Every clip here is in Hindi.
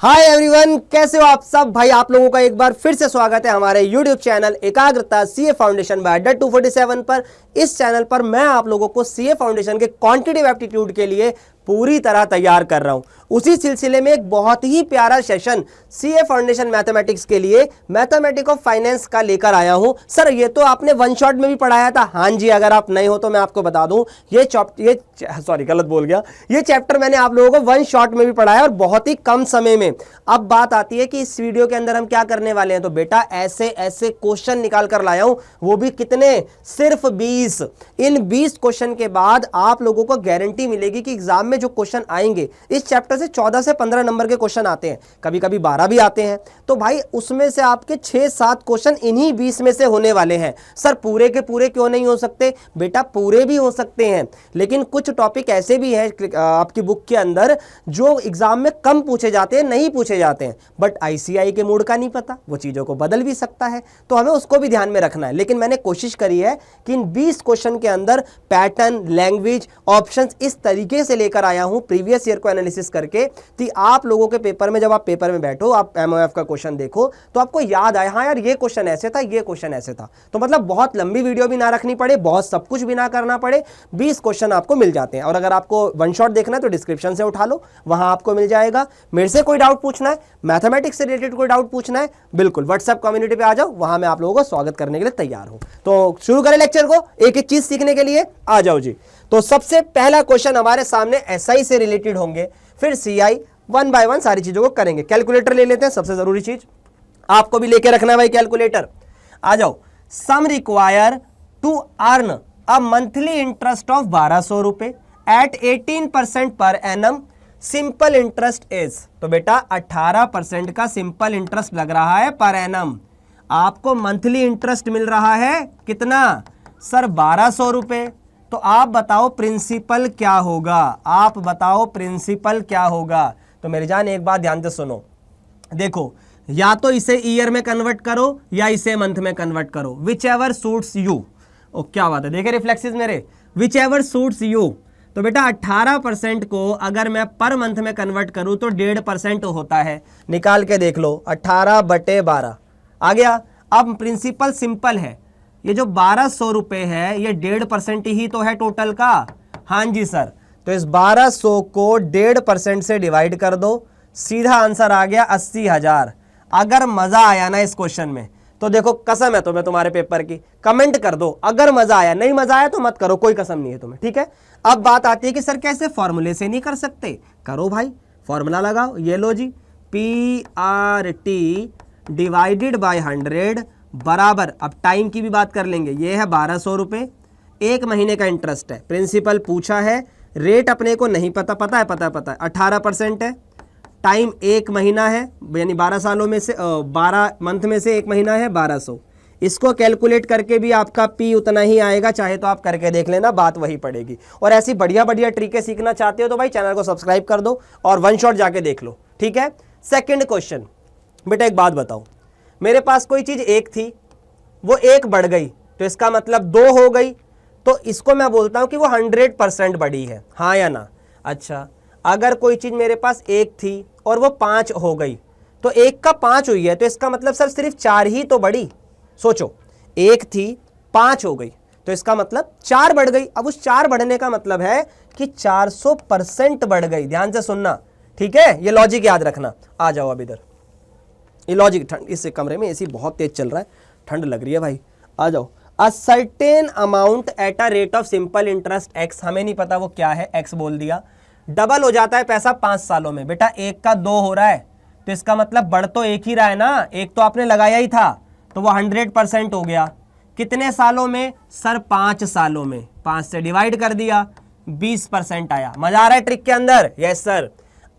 हाय एवरीवन, कैसे हो आप सब। भाई आप लोगों का एक बार फिर से स्वागत है हमारे यूट्यूब चैनल एकाग्रता सीए फाउंडेशन बाय अड्डा 247 पर। इस चैनल पर मैं आप लोगों को सीए फाउंडेशन के क्वांटिटेटिव एप्टीट्यूड के लिए पूरी तरह तैयार कर रहा हूं। उसी सिलसिले में एक बहुत ही प्यारा सेशन सीए फाउंडेशन मैथमेटिक्स के लिए मैथमेटिक्स ऑफ फाइनेंस का लेकर आया हूं। सर ये तो आपने वन शॉट में भी पढ़ाया था। हाँ जी, अगर आप नए हो तो मैं आपको बता दूं, ये चैप्टर मैंने आप लोगों को वन शॉट में भी पढ़ाया और बहुत ही कम समय में। अब बात आती है कि इस वीडियो के अंदर हम क्या करने वाले हैं। तो बेटा ऐसे ऐसे क्वेश्चन निकाल कर लाया हूं, वो भी कितने, सिर्फ 20। इन 20 क्वेश्चन के बाद आप लोगों को गारंटी मिलेगी कि एग्जाम में जो क्वेश्चन आएंगे इस चैप्टर से 14 से 15 नंबर के क्वेश्चन आते हैं, कभी कभी 12 भी आते हैं। तो भाई उसमें से आपके 6-7 क्वेश्चन इन्हीं 20 में से होने वाले हैं। सर पूरे के पूरे क्यों नहीं हो सकते? बेटा पूरे भी हो सकते हैं, लेकिन कुछ टॉपिक ऐसे भी हैं आपकी बुक के अंदर जो एग्जाम में कम पूछे जाते हैं, नहीं पूछे जाते हैं। बट आईसीआई के मूड का नहीं पता, वो चीजों को बदल भी सकता है, तो हमें उसको भी ध्यान में रखना है। लेकिन मैंने कोशिश करी है कि इन 20 क्वेश्चन के अंदर पैटर्न, लैंग्वेज, ऑप्शंस इस तरीके से लेकर आया हूं प्रीवियस ईयर को एनालिसिस करके कि आप लोगों के पेपर में, जब आप पेपर में बैठो, आप एमओएफ का क्वेश्चन देखो तो आपको याद आए, हाँ यार ये क्वेश्चन ऐसे था, ये क्वेश्चन ऐसे था। तो मतलब बहुत लंबी वीडियो भी ना रखनी पड़े, बहुत सब कुछ भी ना करना पड़े, 20 क्वेश्चन आपको मिल जाते हैं। और अगर आपको वन शॉट देखना है तो डिस्क्रिप्शन से उठा लो, वहां आपको मिल जाएगा। मेरे से कोई डाउट पूछना है, मैथमेटिक्स से रिलेटेड कोई डाउट पूछना है, बिल्कुल व्हाट्सएप कम्युनिटी पे आ जाओ, वहां मैं आप लोगों को स्वागत करने के लिए तैयार हूं। तो शुरू करें लेक्चर को, एक एक चीज सीखने के लिए। आ जाओ जी। तो सबसे पहला क्वेश्चन हमारे सामने एसआई से रिलेटेड होंगे, फिर सीआई, वन बाय वन सारी चीजों को करेंगे। कैलकुलेटर ले लेते हैं, सबसे जरूरी चीज आपको भी लेके रखना है भाई कैलकुलेटर। आ जाओ। Sum require to earn a monthly interest of 1200 रुपए eight 18% per annum, simple interest is. तो बेटा 18% का सिंपल इंटरेस्ट लग रहा है पर एनम। आपको मंथली इंटरेस्ट मिल रहा है कितना? सर 1200 रुपए। तो आप बताओ प्रिंसिपल क्या होगा, आप बताओ प्रिंसिपल क्या होगा। तो मेरी जान एक बात ध्यान से सुनो, देखो या तो इसे ईयर में कन्वर्ट करो या इसे मंथ में कन्वर्ट करो, विच एवर सूट्स यू। ओ क्या बात है, देखे रिफ्लेक्सेस मेरे, विच एवर सूट्स यू। तो बेटा 18% को अगर मैं पर मंथ में कन्वर्ट करूं तो 1.5% होता है। निकाल के देख लो, 18/12 आ गया। अब प्रिंसिपल सिंपल है, ये जो 1200 रुपए है ये 1.5% ही तो है टोटल का। हाँ जी सर। तो इस 1200 को 1.5% से डिवाइड कर दो, सीधा आंसर आ गया 80,000। अगर मजा आया ना इस क्वेश्चन में तो देखो, कसम है तुम्हें तुम्हारे पेपर की, कमेंट कर दो अगर मजा आया। नहीं मजा आया तो मत करो, कोई कसम नहीं है तुम्हें, ठीक है। अब बात आती है कि सर कैसे, फॉर्मूले से नहीं कर सकते? करो भाई, फॉर्मूला लगाओ। ये लो जी, PRT डिवाइडेड बाय 100 बराबर, अब टाइम की भी बात कर लेंगे, ये है 1200 रुपए, 1 महीने का इंटरेस्ट है। प्रिंसिपल पूछा है, रेट अपने को नहीं पता, पता है 18% है, टाइम 1 महीना है, यानी 12 सालों में से 12 मंथ में से 1 महीना है 1200। इसको कैलकुलेट करके भी आपका पी उतना ही आएगा, चाहे तो आप करके देख लेना, बात वही पड़ेगी। और ऐसी बढ़िया बढ़िया ट्रिकें सीखना चाहते हो तो भाई चैनल को सब्सक्राइब कर दो और वन शॉट जाके देख लो, ठीक है। सेकेंड क्वेश्चन, बेटा एक बात बताओ, मेरे पास कोई चीज 1 थी, वो 1 बढ़ गई तो इसका मतलब 2 हो गई, तो इसको मैं बोलता हूं कि वो 100% बढ़ी है, हाँ या ना। अच्छा, अगर कोई चीज मेरे पास 1 थी और वो 5 हो गई, तो 1 का 5 हुई है, तो इसका मतलब सर सिर्फ 4 ही तो बढ़ी। सोचो, 1 थी 5 हो गई तो इसका मतलब 4 बढ़ गई। अब उस 4 बढ़ने का मतलब है कि 400% बढ़ गई। ध्यान से सुनना, ठीक है, ये लॉजिक याद रखना। आ जाओ अब इधर, ये लॉजिक, ठंड इस कमरे में एसी बहुत तेज चल रहा है, ठंड लग रही है भाई। आ जाओ। A certain amount at a rate of simple interest x, हमें नहीं पता वो क्या है, एक्स बोल दिया, डबल हो जाता है पैसा 5 सालों में। बेटा 1 का 2 हो रहा है तो इसका मतलब बढ़ तो 1 ही रहा है ना, 1 तो आपने लगाया ही था, तो वो 100% हो गया। कितने सालों में? सर 5 सालों में, 5 से डिवाइड कर दिया, 20% आया। मजा आ रहा है ट्रिक के अंदर? Yes sir.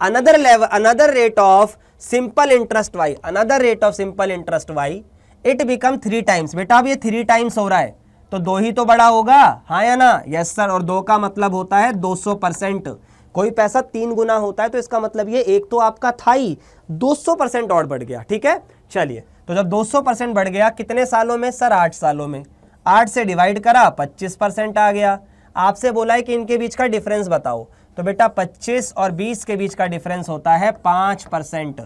Another level, another rate of simple interest Y, another rate of simple interest Y, it become 3 times. बेटा अब ये 3 टाइम्स हो रहा है तो 2 ही तो बड़ा होगा, हाँ या ना। Yes sir. और 2 का मतलब होता है 200%। कोई पैसा 3 गुना होता है तो इसका मतलब ये 1 तो आपका था ही, 200% और बढ़ गया, ठीक है। चलिए, तो जब 200% बढ़ गया कितने सालों में? सर 8 सालों में। 8 से डिवाइड करा, 25% आ गया। आपसे बोला है कि इनके बीच का डिफरेंस बताओ, तो बेटा 25 और 20 के बीच का डिफरेंस होता है 5%।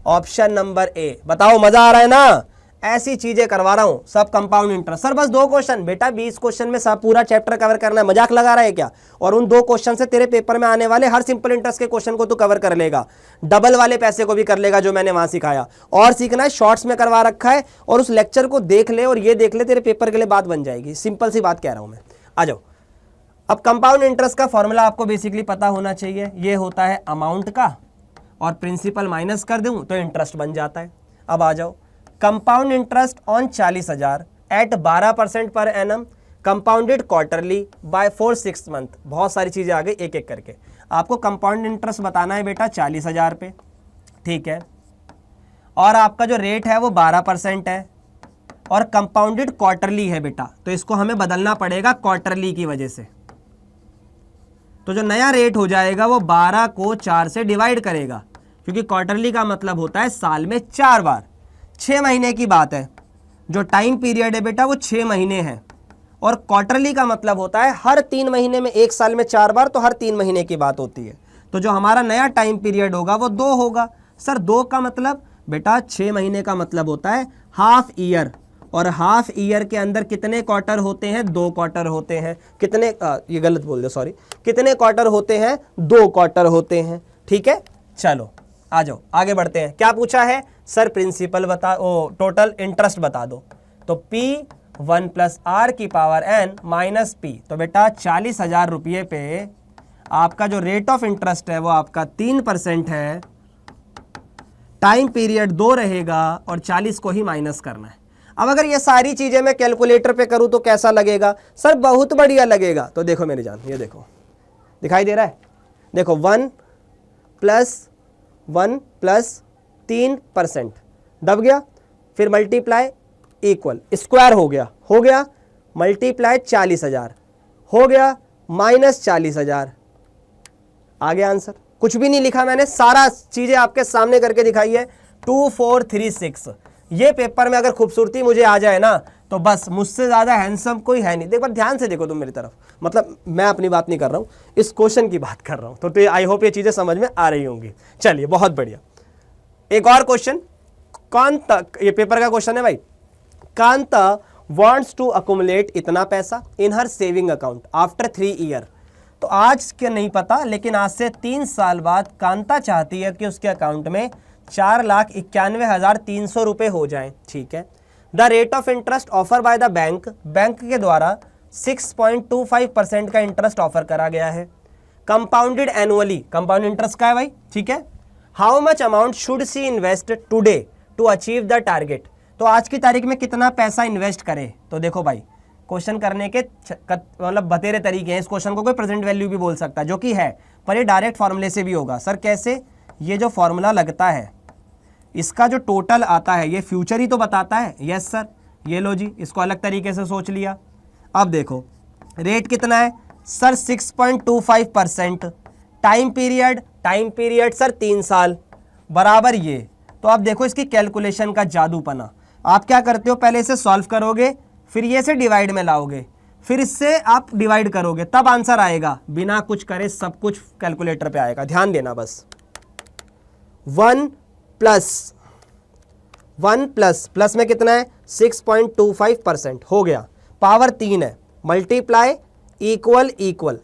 Option number A. बताओ मजा आ रहा है ना, ऐसी चीजें करवा रहा हूं सब कंपाउंड इंटरेस्ट। सर बस 2 क्वेश्चन बेटा, 20 क्वेश्चन में सब पूरा चैप्टर कवर करना है, मजाक लगा रहा है क्या? और उन 2 क्वेश्चन से तेरे पेपर में आने वाले हर सिंपल इंटरेस्ट के क्वेश्चन को तू कवर कर लेगा, डबल वाले पैसे को भी कर लेगा जो मैंने वहां सिखाया। और सीखना है, शॉर्ट्स में करवा रखा है, और उस लेक्चर को देख ले और ये देख ले, तेरे पेपर के लिए बात बन जाएगी। सिंपल सी बात कह रहा हूं मैं। आ जाओ, अब कंपाउंड इंटरेस्ट का फॉर्मूला आपको बेसिकली पता होना चाहिए। ये होता है अमाउंट का, और प्रिंसिपल माइनस कर दूं तो इंटरेस्ट बन जाता है। अब आ जाओ, कंपाउंड इंटरेस्ट ऑन 40,000 एट 12% पर annum, compounded quarterly by 4-6 month. बहुत सारी चीजें आ गई एक एक करके। आपको कंपाउंड इंटरेस्ट बताना है बेटा 40,000 पे, ठीक है, और आपका जो रेट है वो 12% है, और कंपाउंडेड क्वार्टरली है बेटा, तो इसको हमें बदलना पड़ेगा क्वार्टरली की वजह से। तो जो नया रेट हो जाएगा वो 12 को 4 से डिवाइड करेगा, क्योंकि क्वार्टरली का मतलब होता है साल में 4 बार। 6 महीने की बात है, जो टाइम पीरियड है बेटा वो 6 महीने है, और क्वार्टरली का मतलब होता है हर 3 महीने में, एक साल में 4 बार, तो हर 3 महीने की बात होती है। तो जो हमारा नया टाइम पीरियड होगा वो 2 होगा। सर 2 का मतलब बेटा 6 महीने का मतलब होता है हाफ ईयर, और हाफ ईयर के अंदर कितने क्वार्टर होते हैं? 2 क्वार्टर होते हैं। कितने ये गलत बोल दे, सॉरी, कितने क्वार्टर होते हैं? 2 क्वार्टर होते हैं, ठीक है। चलो आ जाओ आगे बढ़ते हैं। क्या पूछा है? सर प्रिंसिपल बता, टोटल इंटरेस्ट बता दो। तो P1 + R⁻n - P, तो बेटा 40,000 रुपये पे आपका जो रेट ऑफ इंटरेस्ट है वो आपका 3% है, टाइम पीरियड 2 रहेगा, और 40 को ही माइनस करना है। अब अगर ये सारी चीजें मैं कैलकुलेटर पे करूं तो कैसा लगेगा? सर बहुत बढ़िया लगेगा। तो देखो मेरी जान, ये देखो दिखाई दे रहा है, देखो 1 + 3% दब गया, फिर मल्टीप्लाई इक्वल स्क्वायर हो गया मल्टीप्लाई 40,000 हो गया -40,000 आ गया आंसर। कुछ भी नहीं लिखा मैंने, सारा चीजें आपके सामने करके दिखाई है। 2436। ये पेपर में अगर खूबसूरती मुझे आ जाए ना तो बस मुझसे ज्यादा हैंडसम कोई है नहीं। देख बार ध्यान से देखो तुम मेरी तरफ, मतलब मैं अपनी बात नहीं कर रहा हूं, इस क्वेश्चन की बात कर रहा हूं। तो आई होप ये चीजें समझ में आ रही होंगी। चलिए बहुत बढ़िया, एक और क्वेश्चन। कांता, ये पेपर का क्वेश्चन है भाई। कांता वॉन्ट्स टू अकुमुलेट इतना पैसा इन हर सेविंग अकाउंट आफ्टर 3 ईयर। तो आज के नहीं पता, लेकिन आज से 3 साल बाद कांता चाहती है कि उसके अकाउंट में 4,91,300 रुपए हो जाएं, ठीक है। The rate of interest offer by the bank, bank के द्वारा 6.25% का इंटरेस्ट ऑफर करा गया है। कंपाउंडेड एनुअली, कंपाउंड इंटरेस्ट का है भाई, ठीक है। How much amount should she invest today to achieve the target. तो आज की तारीख में कितना पैसा इन्वेस्ट करे? तो देखो भाई, क्वेश्चन करने के मतलब बतेरे तरीके हैं। इस क्वेश्चन को कोई प्रेजेंट वैल्यू भी बोल सकता है, जो कि है, पर ये डायरेक्ट फॉर्मूले से भी होगा। सर कैसे? ये जो फॉर्मूला लगता है इसका जो टोटल आता है ये फ्यूचर ही तो बताता है। यस सर, ये लो जी, इसको अलग तरीके से सोच लिया। अब देखो रेट कितना है सर? 6.25%। टाइम पीरियड सर 3 साल बराबर ये। तो अब देखो इसकी कैलकुलेशन का जादूपना। आप क्या करते हो, पहले इसे सॉल्व करोगे, फिर ये से डिवाइड में लाओगे, फिर इससे आप डिवाइड करोगे, तब आंसर आएगा। बिना कुछ करे सब कुछ कैलकुलेटर पे आएगा, ध्यान देना बस। 1 प्लस में कितना है? 6.25% हो गया, पावर 3 है, मल्टीप्लाई इक्वल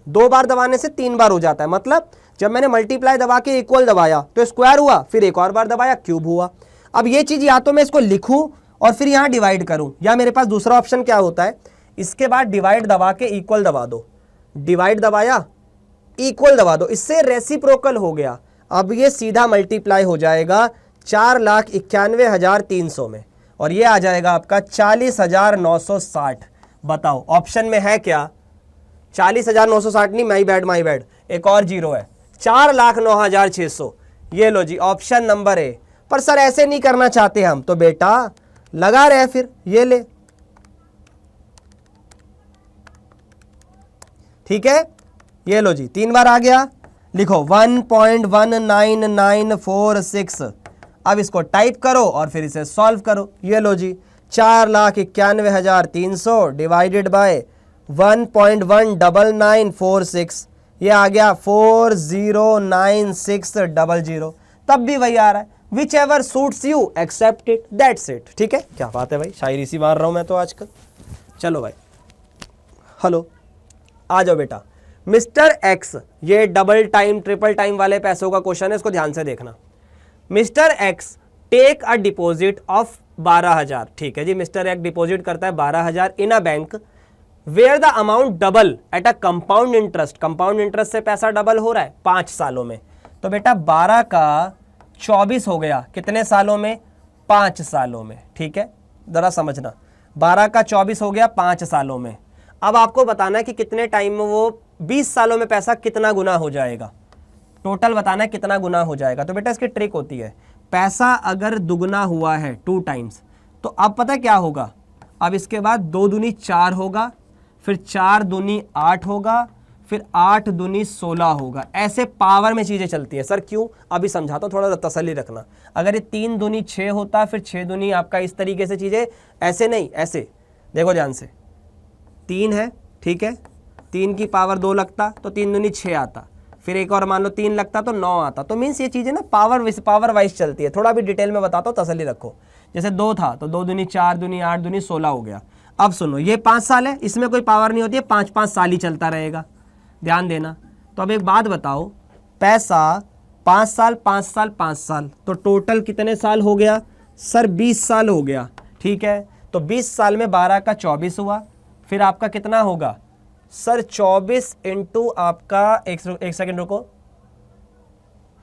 2 बार दबाने से 3 बार हो जाता है। मतलब जब मैंने मल्टीप्लाई दबा के इक्वल दबाया तो स्क्वायर हुआ, फिर एक और बार दबाया क्यूब हुआ। अब ये चीज या तो मैं इसको लिखूं और फिर यहां डिवाइड करूं, या मेरे पास दूसरा ऑप्शन क्या होता है, इसके बाद डिवाइड दबा के इक्वल दबा दो, डिवाइड दबाया इक्वल दबा दो, इससे रेसिप्रोकल हो गया। अब ये सीधा मल्टीप्लाई हो जाएगा 4,91,300 में, और ये आ जाएगा आपका 40,960। बताओ ऑप्शन में है क्या? 40,960 नहीं, माई बैड, एक और जीरो है, 4,09,600। ये लो जी ऑप्शन नंबर ए। पर सर ऐसे नहीं करना चाहते हम, तो बेटा लगा रहे फिर ये ले, ठीक है। ये लो जी 3 बार आ गया, लिखो 1.19946। अब इसको टाइप करो और फिर इसे सॉल्व करो। ये लो जी 4,91,300 डिवाइडेड बाय 1.19946, ये आ गया 409600, तब भी वही आ रहा है। Whichever suits you except it, that's it. ठीक है, क्या बात है भाई, शायरी सी मार रहा हूं मैं तो आजकल। चलो भाई, हेलो, आ जाओ बेटा। मिस्टर एक्स, ये डबल टाइम ट्रिपल टाइम वाले पैसों का क्वेश्चन है, इसको ध्यान से देखना। Mister X take a deposit of 12,000, ठीक है जी, मिस्टर एक्स डिपॉजिट करता है 12,000 in a bank where the amount double at a compound interest. Compound interest से पैसा डबल हो रहा है 5 सालों में। तो बेटा 12 का 24 हो गया, कितने सालों में? 5 सालों में। ठीक है, जरा समझना, 12 का 24 हो गया 5 सालों में। अब आपको बताना है कि कितने टाइम में वो 20 सालों में पैसा कितना गुना हो जाएगा, टोटल बताना है कितना गुना हो जाएगा। तो बेटा इसकी ट्रिक होती है, पैसा अगर दुगना हुआ है 2 टाइम्स, तो अब पता क्या होगा, अब इसके बाद 2 दूनी 4 होगा, फिर 4 दूनी 8 होगा, फिर 8 दूनी 16 होगा। ऐसे पावर में चीज़ें चलती है। सर क्यों? अभी समझाता हूँ, थोड़ा तसल्ली रखना। अगर ये 3 दूनी 6 होता, फिर 6 दूनी आपका, इस तरीके से चीज़ें, ऐसे नहीं, ऐसे देखो ध्यान से, 3 है, ठीक है, 3 की पावर 2 लगता तो 3 दूनी 6 आता, फिर एक और मान लो 3 लगता तो 9 आता। तो मीन्स ये चीज़ें ना पावर वाइज चलती है। थोड़ा भी डिटेल में बताता हूँ, तसल्ली रखो। जैसे 2 था तो 2 दूनी 4 दूनी 8 दूनी 16 हो गया। अब सुनो, ये 5 साल है, इसमें कोई पावर नहीं होती है, 5-5 साल ही चलता रहेगा, ध्यान देना। तो अब एक बात बताओ, पैसा 5 साल 5 साल 5 साल, तो टोटल कितने साल हो गया? सर 20 साल हो गया। ठीक है, तो 20 साल में 12 का 24 हुआ, फिर आपका कितना होगा? सर 24 इंटू आपका, एक सेकंड रुको,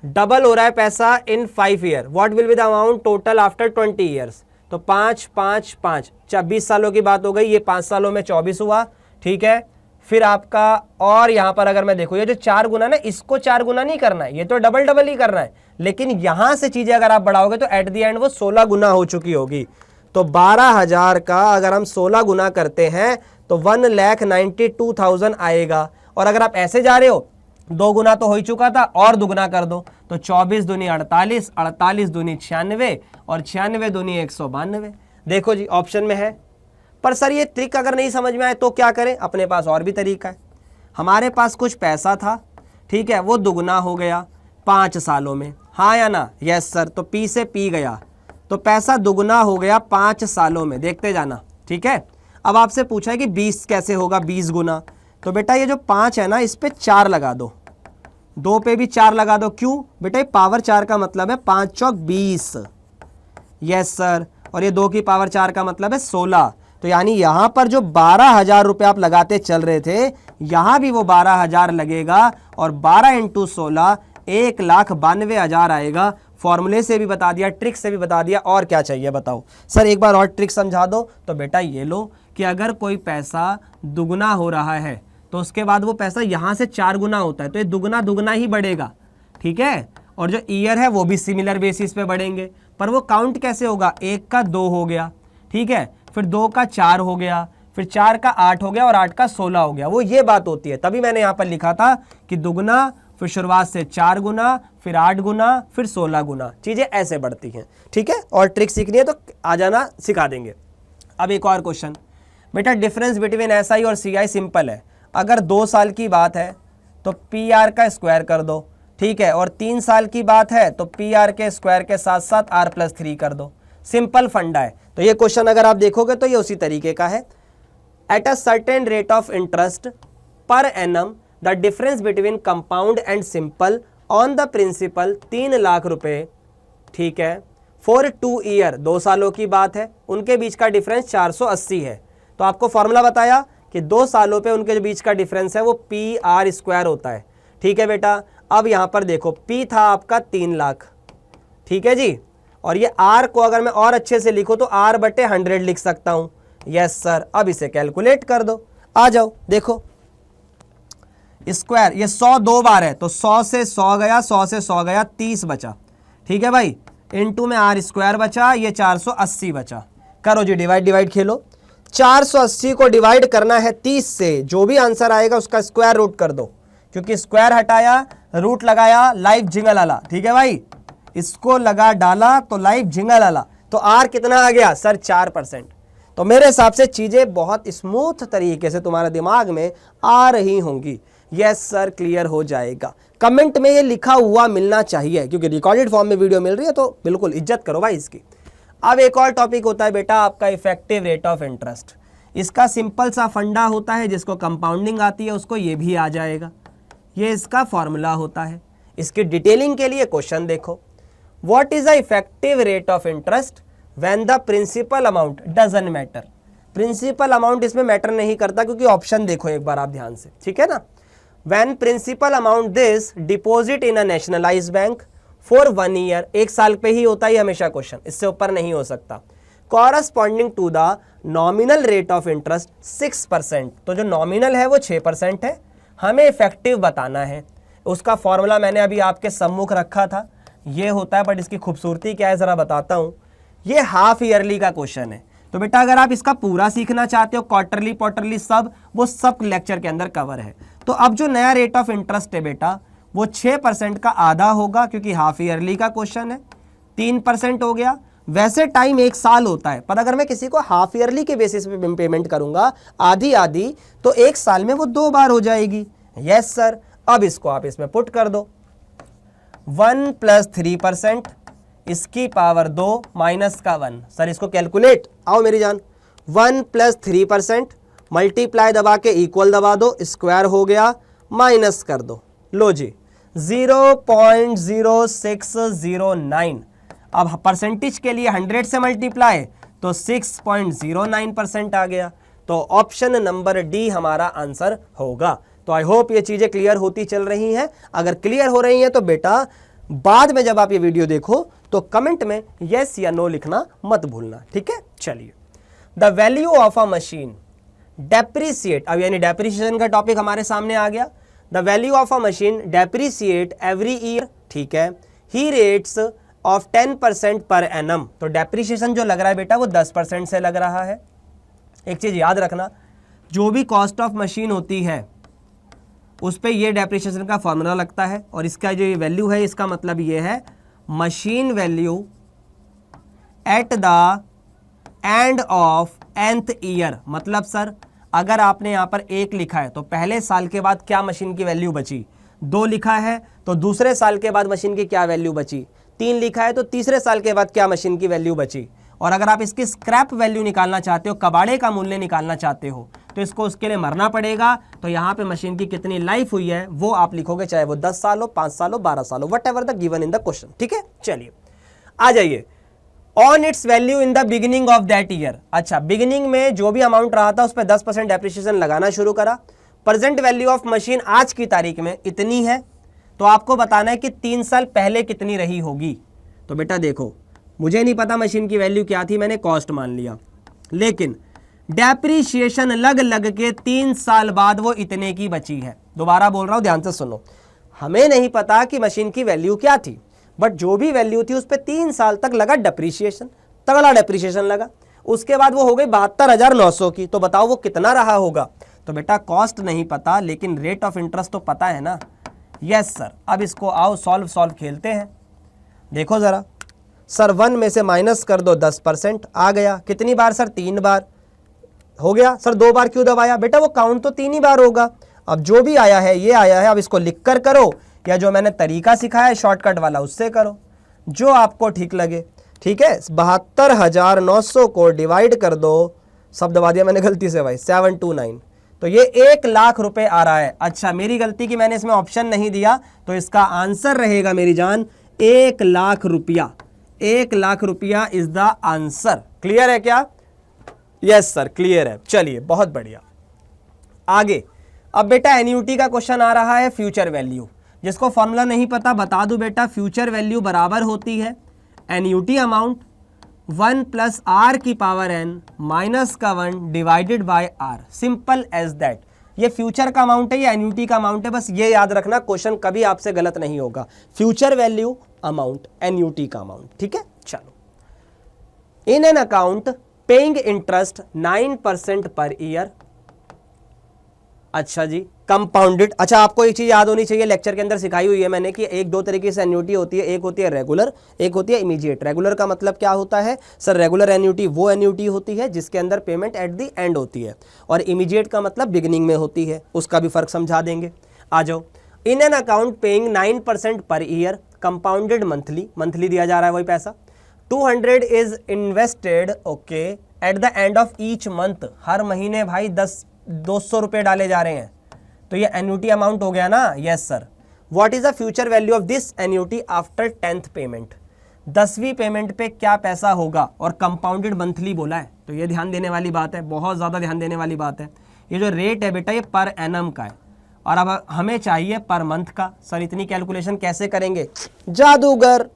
डबल हो रहा है पैसा इन 5 year. What will be the amount total after 20 years? तो 5 5 5, 20 सालों की बात हो गई, ये 5 सालों में 24 हुआ। ठीक है, फिर आपका, और यहां पर अगर मैं देखो, ये जो 4 गुना ना, इसको 4 गुना नहीं करना है, ये तो डबल डबल ही करना है, लेकिन यहां से चीजें अगर आप बढ़ाओगे तो एट द एंड वो 16 गुना हो चुकी होगी। तो 12,000 का अगर हम 16 गुना करते हैं तो 1,92,000 आएगा। और अगर आप ऐसे जा रहे हो, 2 गुना तो हो ही चुका था, और दुगना कर दो, तो 24 दूनी 48, 48 दूनी 96, और 96 दूनी 192। देखो जी, ऑप्शन में है। पर सर ये ट्रिक अगर नहीं समझ में आए तो क्या करें? अपने पास और भी तरीका है। हमारे पास कुछ पैसा था, ठीक है, वो दुगना हो गया 5 सालों में, हाँ या ना? Yes sir. तो पी से पी गया, तो पैसा दुगना हो गया 5 सालों में, देखते जाना। ठीक है, अब आपसे पूछा है कि 20 कैसे होगा, 20 गुना। तो बेटा ये जो 5 है ना, इस पे 4 लगा दो, 2 पे भी 4 लगा दो। क्यों बेटा? ये पावर 4 का मतलब है 5 चौक 20। Yes sir. और ये 2 की पावर 4 का मतलब है 16। तो यानी यहां पर जो 12,000 रुपये आप लगाते चल रहे थे, यहां भी वो 12,000 लगेगा, और 12 इंटू 16 1,92,000 आएगा। फॉर्मूले से भी बता दिया, ट्रिक से भी बता दिया, और क्या चाहिए बताओ? सर एक बार और ट्रिक समझा दो। तो बेटा ये लो कि अगर कोई पैसा दुगना हो रहा है तो उसके बाद वो पैसा यहाँ से 4 गुना होता है, तो ये दुगना दुगना ही बढ़ेगा। ठीक है, और जो ईयर है वो भी सिमिलर बेसिस पे बढ़ेंगे, पर वो काउंट कैसे होगा? 1 का 2 हो गया, ठीक है, फिर 2 का 4 हो गया, फिर 4 का 8 हो गया, और 8 का 16 हो गया। वो ये बात होती है, तभी मैंने यहाँ पर लिखा था कि दुगना, फिर शुरुआत से 4 गुना, फिर 8 गुना, फिर 16 गुना, चीज़ें ऐसे बढ़ती हैं। ठीक है, और ट्रिक सीखनी है तो आ जाना, सिखा देंगे। अब एक और क्वेश्चन बेटा, डिफरेंस बिटवीन SI और CI सिंपल है। अगर 2 साल की बात है तो PR का स्क्वायर कर दो, ठीक है, और 3 साल की बात है तो PR के स्क्वायर के साथ साथ R+3 कर दो। सिंपल फंडा है। तो ये क्वेश्चन अगर आप देखोगे तो ये उसी तरीके का है। At a certain rate of interest पर annum the difference between compound and simple on the principal 3 lakh रुपए, ठीक है, फॉर 2 ईयर, 2 सालों की बात है, उनके बीच का डिफरेंस 480 है। तो आपको फॉर्मूला बताया कि 2 सालों पे उनके बीच का डिफरेंस है वो PR² होता है। ठीक है बेटा, अब यहां पर देखो, P था आपका 3 लाख, ठीक है जी, और ये R को अगर मैं और अच्छे से लिखूं तो R/100 लिख सकता हूं। Yes sir. अब इसे कैलकुलेट कर दो, आ जाओ देखो, स्क्वायर, ये 100 2 बार है तो 100 से 100 गया, 100 से 100 गया, 30 बचा। ठीक है भाई, इनटू में R² बचा, ये 480 बचा। करो जी डिवाइड खेलो। 480 को डिवाइड करना है 30 से, जो भी आंसर आएगा उसका स्क्वायर रूट कर दो, क्योंकि स्क्वायर हटाया, रूट लगाया, लाइव झिंगल आला। ठीक है भाई, इसको लगा डाला तो लाइव झिंगल आला। तो R कितना आ गया? सर 4%। तो मेरे हिसाब से चीजें बहुत स्मूथ तरीके से तुम्हारे दिमाग में आ रही होंगी। यस सर क्लियर हो जाएगा। कमेंट में ये लिखा हुआ मिलना चाहिए, क्योंकि रिकॉर्डेड फॉर्म में वीडियो मिल रही है तो बिल्कुल इज्जत करो भाई इसकी। अब एक और टॉपिक होता है बेटा आपका इफेक्टिव रेट ऑफ इंटरेस्ट। इसका सिंपल सा फंडा होता है, जिसको कंपाउंडिंग आती है उसको ये भी आ जाएगा, ये इसका फॉर्मूला होता है। इसकी डिटेलिंग के लिए क्वेश्चन देखो, what is the effective rate of interest when the principal amount doesn't matter. Principal amount इसमें मैटर नहीं करता, क्योंकि ऑप्शन देखो एक बार आप ध्यान से, ठीक है ना। When principal amount this deposit in a nationalised bank for 1 year, 1 साल पे ही होता है हमेशा क्वेश्चन, इससे ऊपर नहीं हो सकता। Corresponding to the nominal rate of interest 6%, तो जो नॉमिनल है वो 6% है, हमें इफेक्टिव बताना है। उसका फॉर्मूला मैंने अभी आपके सम्मुख रखा था, ये होता है, बट इसकी खूबसूरती क्या है ज़रा बताता हूँ। ये हाफ ईयरली का क्वेश्चन है, तो बेटा अगर आप इसका पूरा सीखना चाहते हो, क्वार्टरली क्वार्टरली सब, वो सब लेक्चर के अंदर कवर है। तो अब जो नया रेट ऑफ इंटरेस्ट है बेटा वो 6% का आधा होगा, क्योंकि हाफ ईयरली का क्वेश्चन है, 3% हो गया। वैसे टाइम 1 साल होता है, पर अगर मैं किसी को हाफ ईयरली के बेसिस पे पेमेंट करूंगा आधी आधी, तो 1 साल में वो 2 बार हो जाएगी। यस सर, अब इसको आप इसमें पुट कर दो, 1 + 3%, इसकी पावर 2 माइनस का 1। सर इसको कैलकुलेट, आओ मेरी जान, 1 + 3%, मल्टीप्लाई दबा के इक्वल दबा दो, स्क्वायर हो गया, माइनस कर दो, लो जी 0.0609। अब परसेंटेज के लिए 100 से मल्टीप्लाई, तो 6.09% आ गया। तो ऑप्शन नंबर डी हमारा आंसर होगा। तो आई होप ये चीजें क्लियर होती चल रही हैं। अगर क्लियर हो रही हैं तो बेटा बाद में जब आप ये वीडियो देखो तो कमेंट में यस या नो लिखना मत भूलना, ठीक है। चलिए, the value of a machine depreciate, अब यानी डेप्रिसिएशन का टॉपिक हमारे सामने आ गया। The value of a machine depreciate every year, ठीक है, ही रेट्स ऑफ 10% पर एनम। तो डेप्रिसिएशन जो लग रहा है बेटा वो 10% से लग रहा है। एक चीज याद रखना, जो भी कॉस्ट ऑफ मशीन होती है उस पे ये डेप्रिसिएशन का फॉर्मूला लगता है, और इसका जो ये वैल्यू है इसका मतलब ये है machine value eight the end of nth year. मतलब सर अगर आपने यहाँ पर 1 लिखा है तो पहले साल के बाद क्या मशीन की वैल्यू बची, 2 लिखा है तो दूसरे साल के बाद मशीन की क्या वैल्यू बची, 3 लिखा है तो तीसरे साल के बाद क्या मशीन की वैल्यू बची। और अगर आप इसकी स्क्रैप वैल्यू निकालना चाहते हो, कबाड़े का मूल्य निकालना चाहते हो, तो इसको उसके लिए मरना पड़ेगा। तो यहाँ पे मशीन की कितनी लाइफ हुई है वो आप लिखोगे, चाहे वो 10 साल हो, 5 साल हो, 12 साल हो, what ever the given in the question, ठीक है। चलिए आ जाइए, on it's value in the beginning of that year. अच्छा, बिगिनिंग में जो भी अमाउंट रहा था उस पर 10% डेप्रिसिएशन लगाना शुरू करा। प्रेजेंट वैल्यू ऑफ मशीन आज की तारीख में इतनी है, तो आपको बताना है कि 3 साल पहले कितनी रही होगी। तो बेटा देखो, मुझे नहीं पता मशीन की वैल्यू क्या थी, मैंने कॉस्ट मान लिया, लेकिन डेप्रिसिएशन लग के 3 साल बाद वो इतने की बची है। दोबारा बोल रहा हूं, ध्यान से सुनो, हमें नहीं पता कि मशीन की वैल्यू क्या थी, बट जो भी वैल्यू थी उस पर 3 साल तक लगा डेप्रिसिएशन, तगड़ा डेप्रिसिएशन लगा। उसके बाद वो हो गई 72,900 की। तो बताओ वो कितना रहा होगा। तो बेटा कॉस्ट नहीं पता, लेकिन रेट ऑफ इंटरेस्ट तो पता है ना। यस सर, अब इसको आओ सॉल्व खेलते हैं। देखो जरा सर, 1 में से माइनस कर दो 10%, आ गया। कितनी बार सर, 3 बार हो गया। सर 2 बार क्यों दबाया, बेटा वो काउंट तो 3 ही बार होगा। अब जो भी आया है ये आया है, अब इसको लिख कर करो, या जो मैंने तरीका सिखाया है शॉर्टकट वाला उससे करो, जो आपको ठीक लगे, ठीक है। 72,900 को डिवाइड कर दो, सब दबा दिया मैंने गलती से भाई, 729, तो ये 1 लाख रुपए आ रहा है। अच्छा मेरी गलती कि मैंने इसमें ऑप्शन नहीं दिया, तो इसका आंसर रहेगा मेरी जान 1 लाख रुपया। 1 लाख रुपया इज द आंसर। क्लियर है क्या? यस सर क्लियर है। चलिए बहुत बढ़िया, आगे। अब बेटा एन्युटी का क्वेश्चन आ रहा है, फ्यूचर वैल्यू। जिसको फॉर्मूला नहीं पता बता दूं बेटा, फ्यूचर वैल्यू बराबर होती है एन्युटी अमाउंट 1 + r⁻n माइनस का 1 divided by r। Simple as that. ये फ्यूचर का अमाउंट है, ये एन्युटी का अमाउंट है, बस ये याद रखना, क्वेश्चन कभी आपसे गलत नहीं होगा। फ्यूचर वैल्यू अमाउंट, एन्युटी का अमाउंट, ठीक है। चलो, in an account paying interest 9% per year. अच्छा जी, कंपाउंडेड। अच्छा आपको एक चीज याद होनी चाहिए, लेक्चर के अंदर सिखाई हुई है मैंने कि 1-2 तरीके से एन्युटी होती है। एक होती है रेगुलर, एक होती है इमीडिएट। रेगुलर का मतलब क्या होता है सर? रेगुलर एन्युटी वो एन्युटी होती है जिसके अंदर पेमेंट एट द एंड होती है, और इमीडिएट का मतलब बिगिनिंग में होती है। उसका भी फर्क समझा देंगे। आ जाओ। In an account paying 9% per year compounded monthly, monthly दिया जा रहा है वही पैसा। 200 is invested okay at the end of each month, हर महीने भाई 200 रुपये डाले जा रहे हैं, तो ये एन्यूटी अमाउंट हो गया ना। Yes sir. What is the future value of this annuity after 10th payment, 10वीं पेमेंट पे क्या पैसा होगा, और कंपाउंडेड मंथली बोला है, तो ये ध्यान देने वाली बात है, बहुत ज़्यादा ध्यान देने वाली बात है। ये जो रेट है बेटा ये पर एनम का है, और अब हमें चाहिए पर मंथ का। सर इतनी कैलकुलेशन कैसे करेंगे, जादूगर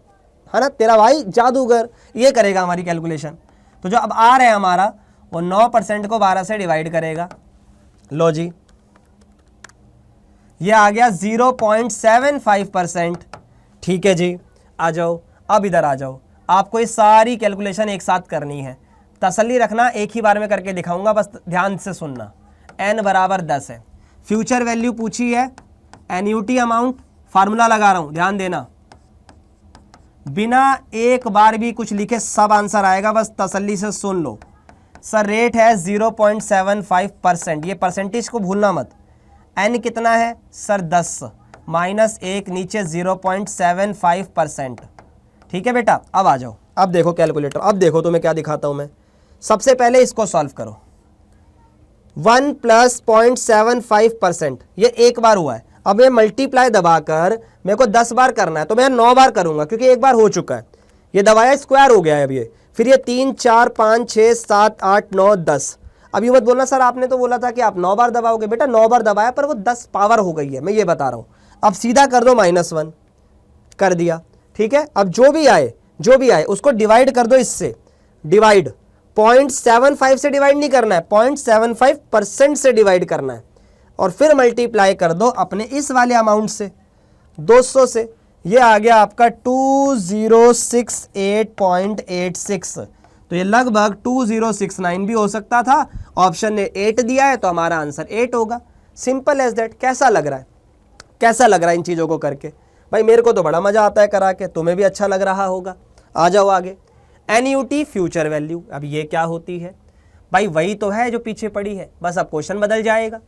है ना तेरा भाई, जादूगर ये करेगा हमारी कैलकुलेशन। तो जो अब आ रहा है हमारा वो 9% को 12 से डिवाइड करेगा। लो जी, ये आ गया 0.75%। ठीक है जी, आ जाओ, अब इधर आ जाओ, आपको ये सारी कैलकुलेशन एक साथ करनी है। तसल्ली रखना, एक ही बार में करके दिखाऊंगा, बस ध्यान से सुनना। n बराबर 10 है, फ्यूचर वैल्यू पूछी है, एन्यूटी अमाउंट, फार्मूला लगा रहा हूं, ध्यान देना, बिना एक बार भी कुछ लिखे सब आंसर आएगा, बस तसल्ली से सुन लो। सर रेट है 0.75%, ये परसेंटेज को भूलना मत। n कितना है सर 10 माइनस 1 नीचे 0.75%। ठीक है बेटा, अब आ जाओ, अब देखो कैलकुलेटर, अब देखो तुम्हें क्या दिखाता हूं मैं। सबसे पहले इसको सॉल्व करो, 1 + 0.75%, ये एक बार हुआ है। अब ये मल्टीप्लाई दबाकर मेरे को 10 बार करना है, तो मैं 9 बार करूंगा क्योंकि एक बार हो चुका है। ये दबाया स्क्वायर हो गया है अब ये, फिर ये 3 4 5 6 7 8 9 10। अब ये मत बोलना सर आपने तो बोला था कि आप 9 बार दबाओगे, बेटा 9 बार दबाया पर वो 10 पावर हो गई है, मैं ये बता रहा हूँ। अब सीधा कर दो -1 कर दिया। ठीक है, अब जो भी आए उसको डिवाइड कर दो इससे, डिवाइड 0.75 से डिवाइड नहीं करना है, 0.75% से डिवाइड करना है, और फिर मल्टीप्लाई कर दो अपने इस वाले अमाउंट से 200 से। ये आ गया आपका 2068.86, तो ये लगभग 2069 भी हो सकता था। ऑप्शन ने 8 दिया है तो हमारा आंसर 8 होगा। Simple as that. कैसा लग रहा है, कैसा लग रहा है इन चीज़ों को करके? भाई मेरे को तो बड़ा मज़ा आता है करा के, तुम्हें भी अच्छा लग रहा होगा। आ जाओ आगे, एन्यूटी फ्यूचर वैल्यू। अब ये क्या होती है भाई? वही तो है जो पीछे पड़ी है, बस अब क्वेश्चन बदल जाएगा।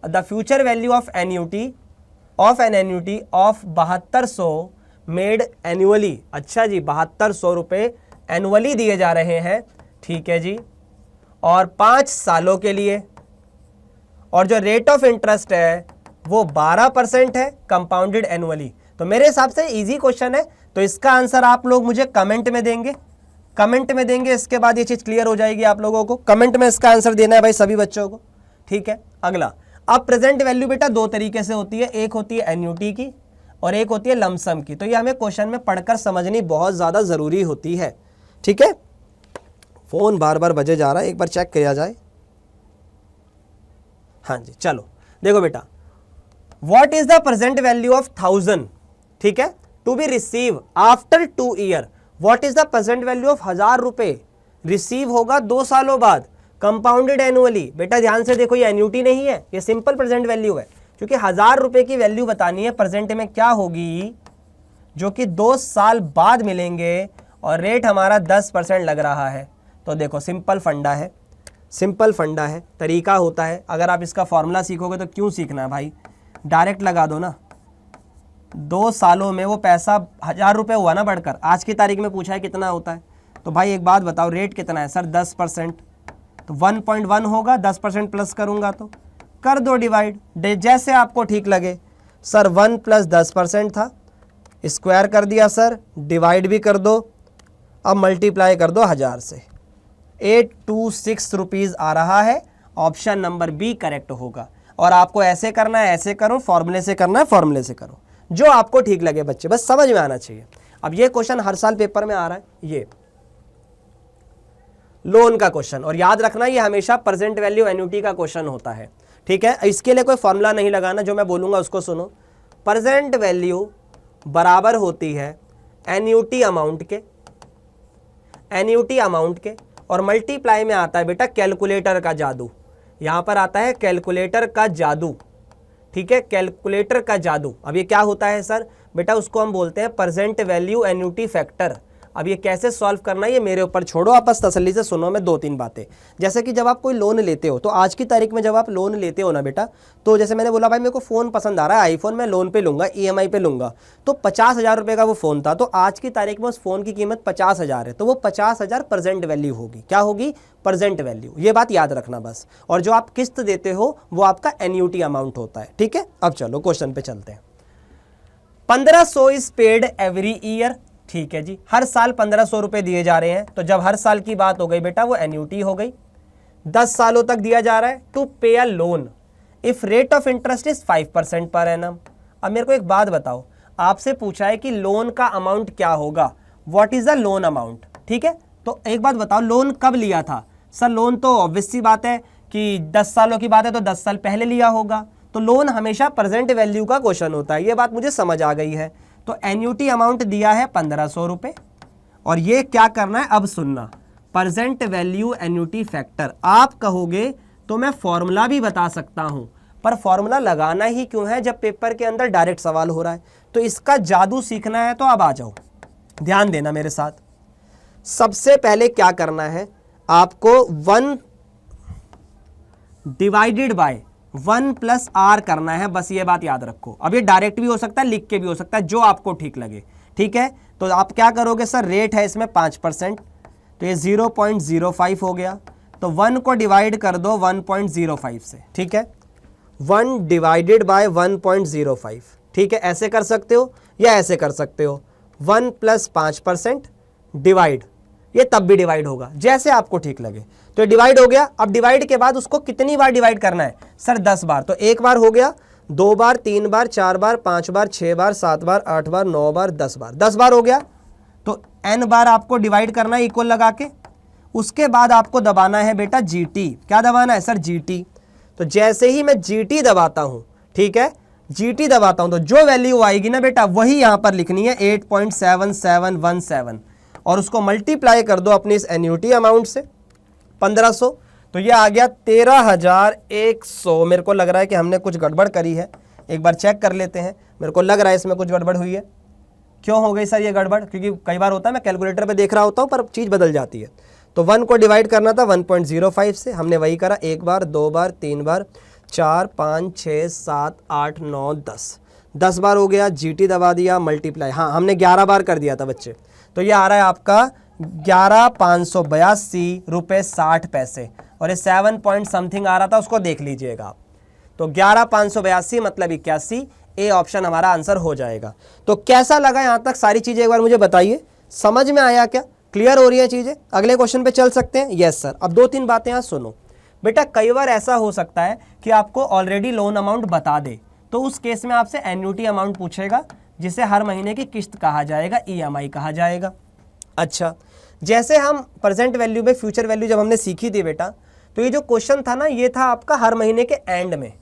The future value of annuity of an annuity of 7200 made annually. अच्छा जी, 7200 रुपये एनुअली दिए जा रहे हैं, ठीक है जी, और 5 सालों के लिए, और जो रेट ऑफ इंटरेस्ट है वो 12% है कंपाउंडेड एनुअली। तो मेरे हिसाब से इजी क्वेश्चन है, तो इसका आंसर आप लोग मुझे कमेंट में देंगे, कमेंट में देंगे। इसके बाद ये चीज़ क्लियर हो जाएगी आप लोगों को। कमेंट में इसका आंसर देना है भाई सभी बच्चों को, ठीक है। अगला, अब प्रेजेंट वैल्यू बेटा दो तरीके से होती है, एक होती है एन्यूटी की और एक होती है लमसम की। तो ये हमें क्वेश्चन में पढ़कर समझनी बहुत ज़्यादा ज़रूरी होती है, ठीक है। फ़ोन बार बार बजे जा रहा है, एक बार चेक किया जाए। हाँ जी, चलो देखो बेटा, what is the present value of 1000, ठीक है, to be receive after 2 year. What is the present value of 1000 रुपए रिसीव होगा 2 सालों बाद, कंपाउंडेड एनुअली। बेटा ध्यान से देखो, ये एन्यूटी नहीं है, ये सिंपल प्रेजेंट वैल्यू है, क्योंकि 1000 रुपए की वैल्यू बतानी है प्रेजेंट में क्या होगी, जो कि 2 साल बाद मिलेंगे, और रेट हमारा 10% लग रहा है। तो देखो सिंपल फंडा है, सिंपल फंडा है, तरीका होता है। अगर आप इसका फॉर्मूला सीखोगे तो क्यों सीखना है भाई, डायरेक्ट लगा दो ना। 2 सालों में वो पैसा 1000 रुपये हुआ ना बढ़कर, आज की तारीख में पूछा है कितना होता है। तो भाई एक बात बताओ, रेट कितना है सर? 10%, तो 1.1 होगा, 10% प्लस करूंगा तो कर दो डिवाइड, जैसे आपको ठीक लगे। सर 1 + 10% था, स्क्वायर कर दिया सर, डिवाइड भी कर दो, अब मल्टीप्लाई कर दो 1000 से, 826 रुपीज़ आ रहा है। ऑप्शन नंबर बी करेक्ट होगा। और आपको ऐसे करना है, ऐसे करो, फॉर्मूले से करना है, फॉर्मूले से करो, जो आपको ठीक लगे बच्चे, बस समझ में आना चाहिए। अब ये क्वेश्चन हर साल पेपर में आ रहा है, ये लोन का क्वेश्चन, और याद रखना ये हमेशा प्रेजेंट वैल्यू एन्यूटी का क्वेश्चन होता है, ठीक है। इसके लिए कोई फॉर्मूला नहीं लगाना, जो मैं बोलूंगा उसको सुनो। प्रेजेंट वैल्यू बराबर होती है एन्यूटी अमाउंट के, एन्यूटी अमाउंट के, और मल्टीप्लाई में आता है बेटा कैलकुलेटर का जादू। यहां पर आता है कैलकुलेटर का जादू, ठीक है, कैलकुलेटर का जादू। अब ये क्या होता है सर? बेटा उसको हम बोलते हैं प्रेजेंट वैल्यू एन्यूटी फैक्टर। अब ये कैसे सॉल्व करना है ये मेरे ऊपर छोड़ो, आप बस तसल्ली से सुनो मैं 2-3 बातें। जैसे कि जब आप कोई लोन लेते हो तो आज की तारीख में जब आप लोन लेते हो ना बेटा, तो जैसे मैंने बोला भाई मेरे को फ़ोन पसंद आ रहा है, आईफोन मैं लोन पे लूँगा, EMI पे लूँगा, तो 50,000 रुपये का वो फ़ोन था, तो आज की तारीख में उस फ़ोन की कीमत 50,000 है, तो वो 50,000 प्रेजेंट वैल्यू होगी। क्या होगी? Present value. ये बात याद रखना बस। और जो आप किस्त देते हो वो आपका एन्युटी अमाउंट होता है, ठीक है। अब चलो क्वेश्चन पे चलते हैं। 1500 इज पेड एवरी ईयर, ठीक है जी, हर साल 1500 रुपए दिए जा रहे हैं। तो जब हर साल की बात हो गई बेटा वो एन्युटी हो गई। 10 सालों तक दिया जा रहा है to pay a loan if rate of interest is 5% per annum. अब मेरे को एक बात बताओ, आपसे पूछा है कि लोन का अमाउंट क्या होगा, what is the loan amount, ठीक है। तो एक बात बताओ, लोन कब लिया था? सर लोन तो ऑब्वियस सी बात है कि 10 सालों की बात है तो 10 साल पहले लिया होगा। तो लोन हमेशा प्रेजेंट वैल्यू का क्वेश्चन होता है, ये बात मुझे समझ आ गई है। तो एन्युटी अमाउंट दिया है 1500 रुपये, और ये क्या करना है अब सुनना, प्रेजेंट वैल्यू एन्युटी फैक्टर। आप कहोगे तो मैं फॉर्मूला भी बता सकता हूं, पर फॉर्मूला लगाना ही क्यों है जब पेपर के अंदर डायरेक्ट सवाल हो रहा है। तो इसका जादू सीखना है तो अब आ जाओ, ध्यान देना मेरे साथ। सबसे पहले क्या करना है आपको, 1 डिवाइडेड बाय 1 प्लस आर करना है, बस ये बात याद रखो। अब ये डायरेक्ट भी हो सकता है, लिख के भी हो सकता है, जो आपको ठीक लगे, ठीक है। तो आप क्या करोगे, सर रेट है इसमें 5%, तो ये 0.05 हो गया, तो 1 को डिवाइड कर दो 1.05 से, ठीक है। 1 डिवाइडेड बाय 1.05, ठीक है। ऐसे कर सकते हो या ऐसे कर सकते हो, 1 प्लस 5% डिवाइड, ये तब भी डिवाइड होगा जैसे आपको ठीक लगे। तो ये डिवाइड हो गया। अब डिवाइड के बाद उसको कितनी बार डिवाइड करना है, सर 10 बार। तो 1 बार हो गया, 2 बार, 3 बार, 4 बार, 5 बार, 6 बार, 7 बार, 8 बार, 9 बार, 10 बार, 10 बार हो गया। तो n बार आपको डिवाइड करना है इक्वल लगा के। उसके बाद आपको दबाना है बेटा GT। क्या दबाना है सर? GT। तो जैसे ही मैं GT दबाता हूं, ठीक है, GT दबाता हूं तो जो वैल्यू आएगी ना बेटा वही यहां पर लिखनी है, 8.7717, और उसको मल्टीप्लाई कर दो अपनी इस एन्युटी अमाउंट से 1500, तो ये आ गया 13,100। मेरे को लग रहा है कि हमने कुछ गड़बड़ करी है, एक बार चेक कर लेते हैं। मेरे को लग रहा है इसमें कुछ गड़बड़ हुई है। क्यों हो गई सर ये गड़बड़? क्योंकि कई बार होता है मैं कैलकुलेटर पे देख रहा होता हूँ पर चीज़ बदल जाती है। तो 1 को डिवाइड करना था 1.05 से, हमने वही करा, 1 बार, 2 बार, 3 बार, 4, 5, 6, 7, 8, 9, 10 बार हो गया। GT दबा दिया, मल्टीप्लाई, हाँ हमने 11 बार कर दिया था बच्चे। तो ये आ रहा है आपका 11,582 रुपये 60 पैसे, और ये 7 पॉइंट समथिंग आ रहा था, उसको देख लीजिएगा आप। तो 11,582 मतलब 81, ए ऑप्शन हमारा आंसर हो जाएगा। तो कैसा लगा यहां तक सारी चीजें एक बार मुझे बताइए, समझ में आया क्या? क्लियर हो रही है चीजें? अगले क्वेश्चन पे चल सकते हैं। Yes sir. अब 2-3 बातें यहां सुनो बेटा। कई बार ऐसा हो सकता है कि आपको ऑलरेडी लोन अमाउंट बता दे, तो उस केस में आपसे एन्युटी अमाउंट पूछेगा, जिसे हर महीने की किस्त कहा जाएगा, EMI कहा जाएगा। अच्छा, जैसे हम प्रेजेंट वैल्यू में फ्यूचर वैल्यू जब हमने सीखी थी बेटा, तो ये जो क्वेश्चन था ना ये था आपका हर महीने के एंड में,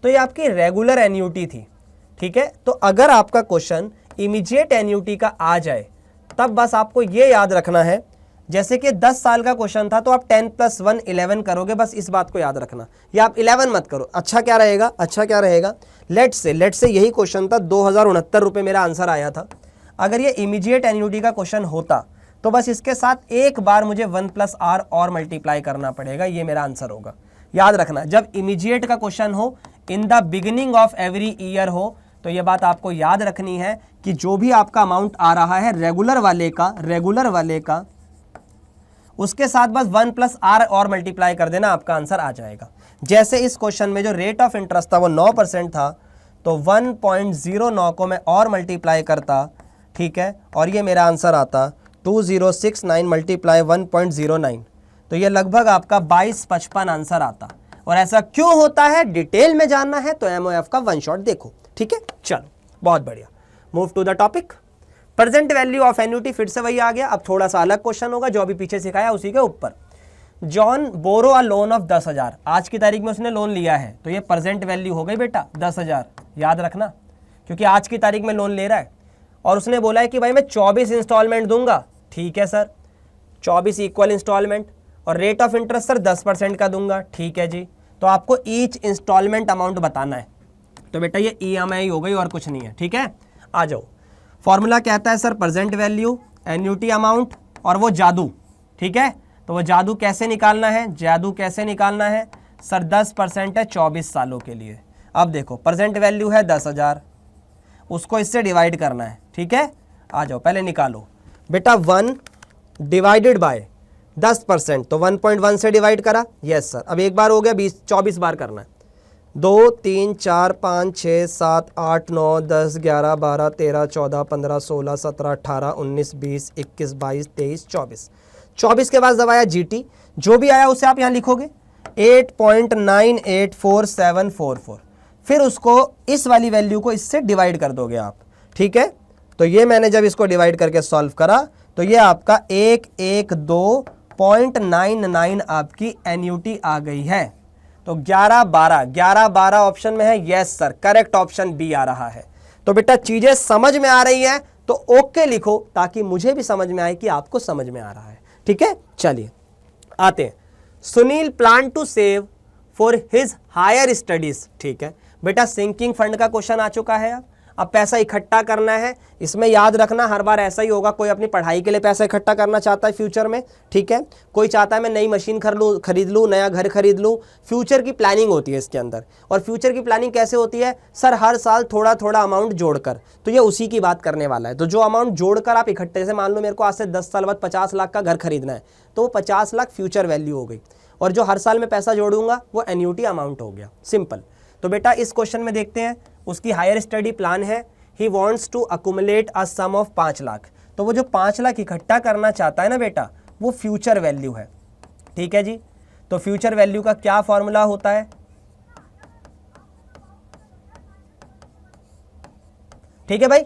तो ये आपकी रेगुलर एन्युटी थी, ठीक है। तो अगर आपका क्वेश्चन इमीडिएट एन्युटी का आ जाए तब बस आपको ये याद रखना है, जैसे कि 10 साल का क्वेश्चन था तो आप 10 + 1 11 करोगे, बस इस बात को याद रखना, या आप 11 मत करो। अच्छा क्या रहेगा, अच्छा क्या रहेगा, लेट से यही क्वेश्चन था, 2069 रुपये मेरा आंसर आया था। अगर ये इमीडिएट एन्युटी का क्वेश्चन होता तो बस इसके साथ एक बार मुझे 1 + R और मल्टीप्लाई करना पड़ेगा, ये मेरा आंसर होगा। याद रखना, जब इमीडिएट का क्वेश्चन हो, in the beginning of every year हो, तो ये बात आपको याद रखनी है कि जो भी आपका अमाउंट आ रहा है रेगुलर वाले का, उसके साथ बस 1 + R और मल्टीप्लाई कर देना, आपका आंसर आ जाएगा। जैसे इस क्वेश्चन में जो रेट ऑफ इंटरेस्ट था वो 9% था, तो 1.09 को मैं और मल्टीप्लाई करता, ठीक है, और ये मेरा आंसर आता 2069 × 1.09, तो ये लगभग आपका 2255 आंसर आता। और ऐसा क्यों होता है डिटेल में जानना है तो MOF का 1 शॉट देखो, ठीक है। चलो बहुत बढ़िया, move to the topic. Present value of annuity फिर से वही आ गया। अब थोड़ा सा अलग क्वेश्चन होगा, जो अभी पीछे सिखाया उसी के ऊपर। John borrow a loan of 10,000, आज की तारीख में उसने लोन लिया है, तो ये प्रेजेंट वैल्यू हो गई बेटा 10,000, याद रखना, क्योंकि आज की तारीख में लोन ले रहा है। और उसने बोला है कि भाई मैं 24 इंस्टॉलमेंट दूंगा, ठीक है सर, 24 इक्वल इंस्टॉलमेंट, और रेट ऑफ इंटरेस्ट सर 10% का दूंगा, ठीक है जी। तो आपको ईच इंस्टॉलमेंट अमाउंट बताना है, तो बेटा ये EMI हो गई और कुछ नहीं है, ठीक है। आ जाओ, फॉर्मूला कहता है sir present value annuity amount और वो जादू, ठीक है। तो वो जादू कैसे निकालना है, जादू कैसे निकालना है सर, 10% है 24 सालों के लिए। अब देखो प्रेजेंट वैल्यू है 10,000, उसको इससे डिवाइड करना है, ठीक है। आ जाओ पहले निकालो बेटा, 1 डिवाइडेड बाय 10%, तो 1.1 से डिवाइड करा, यस सर। अब एक बार हो गया, 24 बार करना है। 2 3 4 5 6 7 8 9 10 11 12 13 14 15 16 17 18 19 20 21 22 23 24। 24 के बाद दबाया जीटी, जो भी आया उसे आप यहाँ लिखोगे 8.984744, फिर उसको इस वाली वैल्यू को इससे डिवाइड कर दोगे आप, ठीक है। तो ये मैंने जब इसको डिवाइड करके सॉल्व करा तो ये आपका 112.99 आपकी एन्युटी आ गई है। तो 11-12 ऑप्शन में है, yes sir, correct option B आ रहा है। तो बेटा चीजें समझ में आ रही है तो ओके लिखो, ताकि मुझे भी समझ में आए कि आपको समझ में आ रहा है, ठीक है। चलिए आते हैं, Sunil plan to save for his higher studies, ठीक है बेटा। सिंकिंग फंड का क्वेश्चन आ चुका है। अब पैसा इकट्ठा करना है, इसमें याद रखना हर बार ऐसा ही होगा, कोई अपनी पढ़ाई के लिए पैसा इकट्ठा करना चाहता है फ्यूचर में, ठीक है। कोई चाहता है मैं नई मशीन खरीद लूँ, नया घर खरीद लूँ। फ्यूचर की प्लानिंग होती है इसके अंदर। और फ्यूचर की प्लानिंग कैसे होती है सर, हर साल थोड़ा थोड़ा अमाउंट जोड़कर। तो ये उसी की बात करने वाला है। तो जो अमाउंट जोड़कर आप इकट्ठे, जैसे मान लो मेरे को आज से 10 साल बाद 50 लाख का घर खरीदना है, तो वो 50 लाख फ्यूचर वैल्यू हो गई, और जो हर साल में पैसा जोड़ूंगा वो एन्युटी अमाउंट हो गया, सिंपल। तो बेटा इस क्वेश्चन में देखते हैं, उसकी हायर स्टडी प्लान है, he wants to accumulate a sum of 5 lakh. तो वो जो 5 लाख इकट्ठा करना चाहता है ना बेटा, वो फ्यूचर वैल्यू है, ठीक है जी। तो फ्यूचर वैल्यू का क्या फॉर्मूला होता है, ठीक है भाई।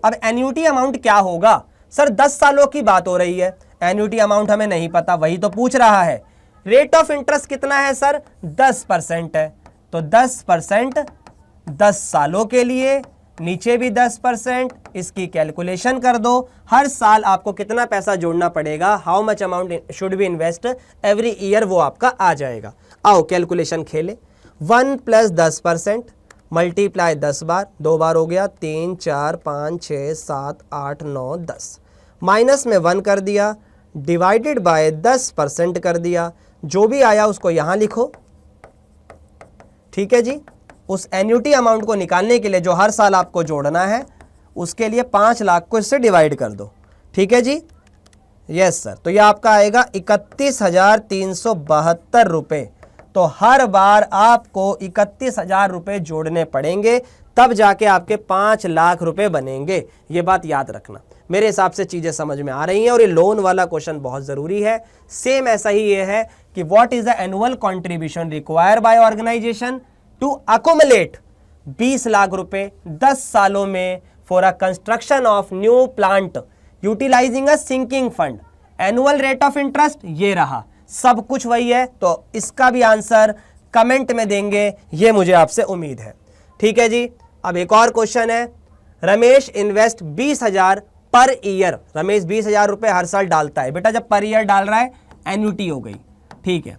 अब एन्युटी अमाउंट क्या होगा सर, 10 सालों की बात हो रही है, एन्युटी अमाउंट हमें नहीं पता, वही तो पूछ रहा है। रेट ऑफ इंटरेस्ट कितना है सर, 10% है। तो 10% 10 सालों के लिए, नीचे भी 10%, इसकी कैलकुलेशन कर दो। हर साल आपको कितना पैसा जोड़ना पड़ेगा, how much amount should be invest every year, वो आपका आ जाएगा। आओ कैलकुलेशन खेले। 1 + 10% मल्टीप्लाई 10 बार, 2 बार हो गया, 3 4 5 6 7 8 9 10, माइनस में 1 कर दिया, डिवाइडेड बाय 10% कर दिया। जो भी आया उसको यहां लिखो, ठीक है जी। उस एन्युटी अमाउंट को निकालने के लिए जो हर साल आपको जोड़ना है, उसके लिए 5 लाख को इससे डिवाइड कर दो, ठीक है जी, यस सर। तो ये आपका आएगा 31,372 रुपये। तो हर बार आपको 31,000 रुपये जोड़ने पड़ेंगे, तब जाके आपके 5 लाख रुपए बनेंगे। ये बात याद रखना। मेरे हिसाब से चीजें समझ में आ रही हैं। और ये लोन वाला क्वेश्चन बहुत जरूरी है। सेम ऐसा ही ये है कि what is the annual contribution required by organization to accumulate 20 lakh रुपए 10 सालों में for a construction of new plant utilizing a sinking fund. Annual rate of interest ये रहा, सब कुछ वही है। तो इसका भी आंसर कमेंट में देंगे, ये मुझे आपसे उम्मीद है, ठीक है जी। अब एक और क्वेश्चन है, Ramesh invest 20,000 per year. Ramesh 20,000 रुपए हर साल डालता है। बेटा जब पर ईयर डाल रहा है एन्युटी हो गई, ठीक है।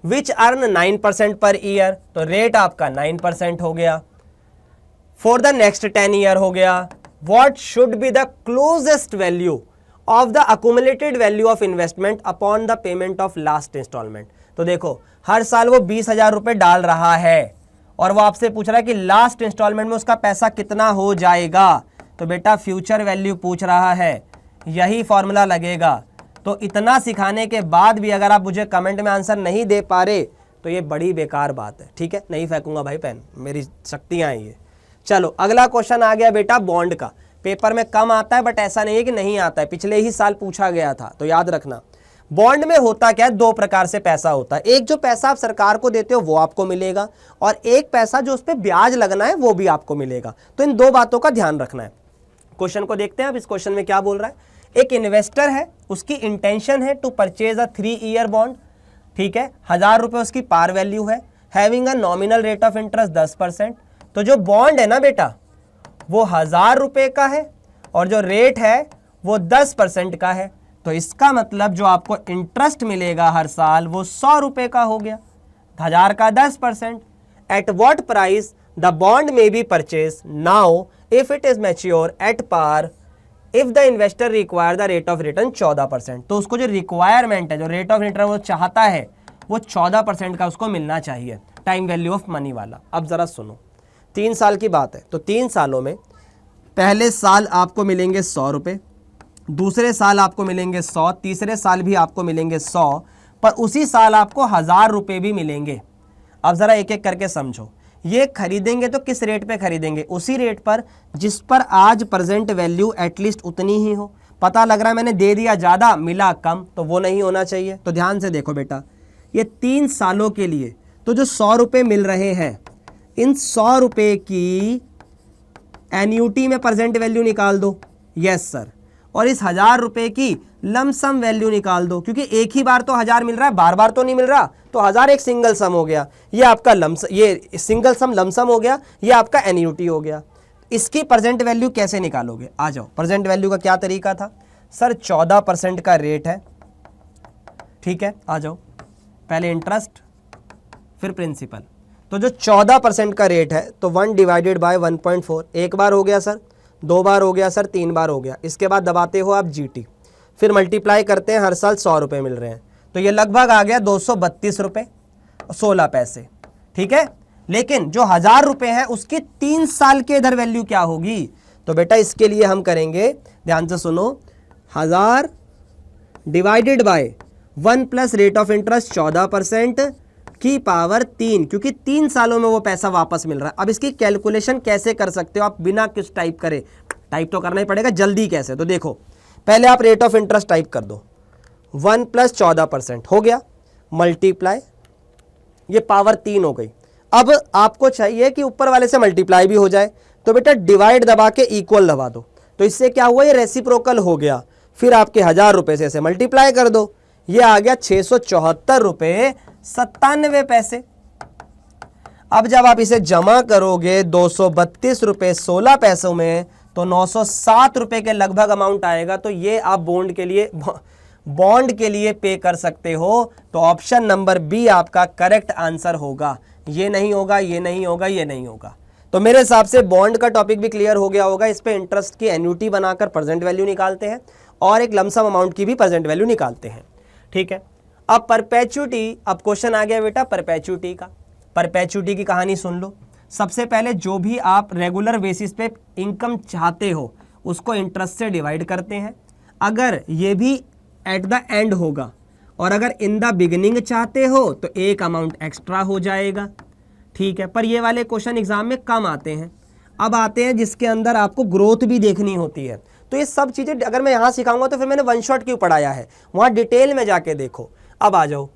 विच अर्न 9% पर ईयर, तो रेट आपका 9% हो गया। फॉर द नेक्स्ट 10 ईयर हो गया। What should be the closest value of the accumulated value of investment upon the payment of last instalment. तो देखो हर साल वो 20,000 रुपए डाल रहा है और वो आपसे पूछ रहा है कि लास्ट इंस्टॉलमेंट में उसका पैसा कितना हो जाएगा। तो बेटा फ्यूचर वैल्यू पूछ रहा है, यही फॉर्मूला लगेगा। तो इतना सिखाने के बाद भी अगर आप मुझे कमेंट में आंसर नहीं दे पा रहे तो ये बड़ी बेकार बात है, ठीक है। नहीं फेंकूंगा भाई पेन, मेरी शक्तियां हैं ये। चलो अगला क्वेश्चन आ गया बेटा बॉन्ड का। पेपर में कम आता है बट ऐसा नहीं है कि नहीं आता है, पिछले ही साल पूछा गया था। तो याद रखना बॉन्ड में होता क्या है, 2 प्रकार से पैसा होता है। एक जो पैसा आप सरकार को देते हो वो आपको मिलेगा, और एक पैसा जो उस पर ब्याज लगना है वो भी आपको मिलेगा। तो इन 2 बातों का ध्यान रखना है। क्वेश्चन को देखते हैं। अब इस क्वेश्चन में क्या बोल रहा है, एक इन्वेस्टर है, उसकी इंटेंशन है to purchase a 3 year bond, ठीक है। 1,000 रुपए उसकी पार वैल्यू है, having a nominal rate of interest 10%। तो जो बॉन्ड है ना बेटा वो 1,000 रुपए का है और जो रेट है वो 10% का है। तो इसका मतलब जो आपको इंटरेस्ट मिलेगा हर साल वो 100 रुपए का हो गया, 1,000 का 10%। At what price the bond may be purchase now if it is mature at par if the investor require the rate of return 14%, तो उसको जो रिक्वायरमेंट है, जो रेट ऑफ रिटर्न वो चाहता है, वो 14% का उसको मिलना चाहिए, टाइम वैल्यू ऑफ मनी वाला। अब जरा सुनो, 3 साल की बात है, तो 3 सालों में पहले साल आपको मिलेंगे 100 रुपये, दूसरे साल आपको मिलेंगे 100, तीसरे साल भी आपको मिलेंगे 100, पर उसी साल आपको 1000 रुपये भी मिलेंगे। अब ज़रा एक एक करके समझो, ये खरीदेंगे तो किस रेट पे खरीदेंगे? उसी रेट पर जिस पर आज प्रेजेंट वैल्यू एटलीस्ट उतनी ही हो। पता लग रहा है मैंने दे दिया ज़्यादा मिला कम, तो वो नहीं होना चाहिए। तो ध्यान से देखो बेटा, ये 3 सालों के लिए तो जो 100 रुपये मिल रहे हैं, इन 100 रुपये की एन्यूटी में प्रेजेंट वैल्यू निकाल दो, यस सर, और इस 1000 रुपये की लमसम वैल्यू निकाल दो, क्योंकि एक ही बार तो 1000 मिल रहा है, बार बार तो नहीं मिल रहा, तो 1000 एक सिंगल सम हो गया, ये आपका ये सिंगल सम लमसम हो गया, ये आपका एन्यूटी हो गया। इसकी प्रेजेंट वैल्यू कैसे निकालोगे? आ जाओ, प्रेजेंट वैल्यू का क्या तरीका था सर? 14% का रेट है, ठीक है, आ जाओ, पहले इंटरेस्ट फिर प्रिंसिपल। तो जो 14% का रेट है, तो 1 डिवाइडेड बाय 1.4, एक बार हो गया सर, 2 बार हो गया सर, 3 बार हो गया। इसके बाद दबाते हो आप GT, फिर मल्टीप्लाई करते हैं, हर साल 100 रुपये मिल रहे हैं, तो ये लगभग आ गया 232 रुपये 16 पैसे, ठीक है। लेकिन जो 1000 रुपये है उसकी 3 साल के इधर वैल्यू क्या होगी? तो बेटा इसके लिए हम करेंगे, ध्यान से सुनो, 1000 divided by 1 plus rate of interest 14% की पावर 3, क्योंकि 3 सालों में वो पैसा वापस मिल रहा है। अब इसकी कैलकुलेशन कैसे कर सकते हो आप बिना कुछ टाइप करे? टाइप तो करना ही पड़ेगा, जल्दी कैसे? तो देखो, पहले आप रेट ऑफ इंटरेस्ट टाइप कर दो, 1 प्लस 14% हो गया, मल्टीप्लाई, ये पावर 3 हो गई। अब आपको चाहिए कि ऊपर वाले से मल्टीप्लाई भी हो जाए, तो बेटा डिवाइड दबा के इक्वल दबा दो, तो इससे क्या हुआ, ये रेसिप्रोकल हो गया। फिर आपके 1000 रुपये से ऐसे मल्टीप्लाई कर दो, ये आ गया 674 रुपये 97 पैसे। अब जब आप इसे जमा करोगे 232 रुपये 16 पैसों में, तो 907 रुपये के लगभग अमाउंट आएगा। तो ये आप बॉन्ड के लिए पे कर सकते हो। तो ऑप्शन नंबर बी आपका करेक्ट आंसर होगा। ये नहीं होगा, ये नहीं होगा, ये नहीं होगा। तो मेरे हिसाब से बॉन्ड का टॉपिक भी क्लियर हो गया होगा। इस पे इंटरेस्ट की एन्युटी बनाकर प्रेजेंट वैल्यू निकालते हैं और एक लमसम अमाउंट की भी प्रेजेंट वैल्यू निकालते हैं, ठीक है। अब परपेचुटी, अब क्वेश्चन आ गया बेटा परपेचुटी का। परपेचुटी की कहानी सुन लो। सबसे पहले जो भी आप रेगुलर बेसिस पे इनकम चाहते हो उसको इंटरेस्ट से डिवाइड करते हैं। अगर ये भी एट द एंड होगा और अगर इन द बिगिनिंग चाहते हो तो एक अमाउंट एक्स्ट्रा हो जाएगा, ठीक है। पर ये वाले क्वेश्चन एग्जाम में कम आते हैं। अब आते हैं जिसके अंदर आपको ग्रोथ भी देखनी होती है। तो ये सब चीज़ें अगर मैं यहाँ सिखाऊंगा तो फिर मैंने वन शॉट क्यों पढ़ाया है, वहाँ डिटेल में जाके देखो। अब आ जाओ,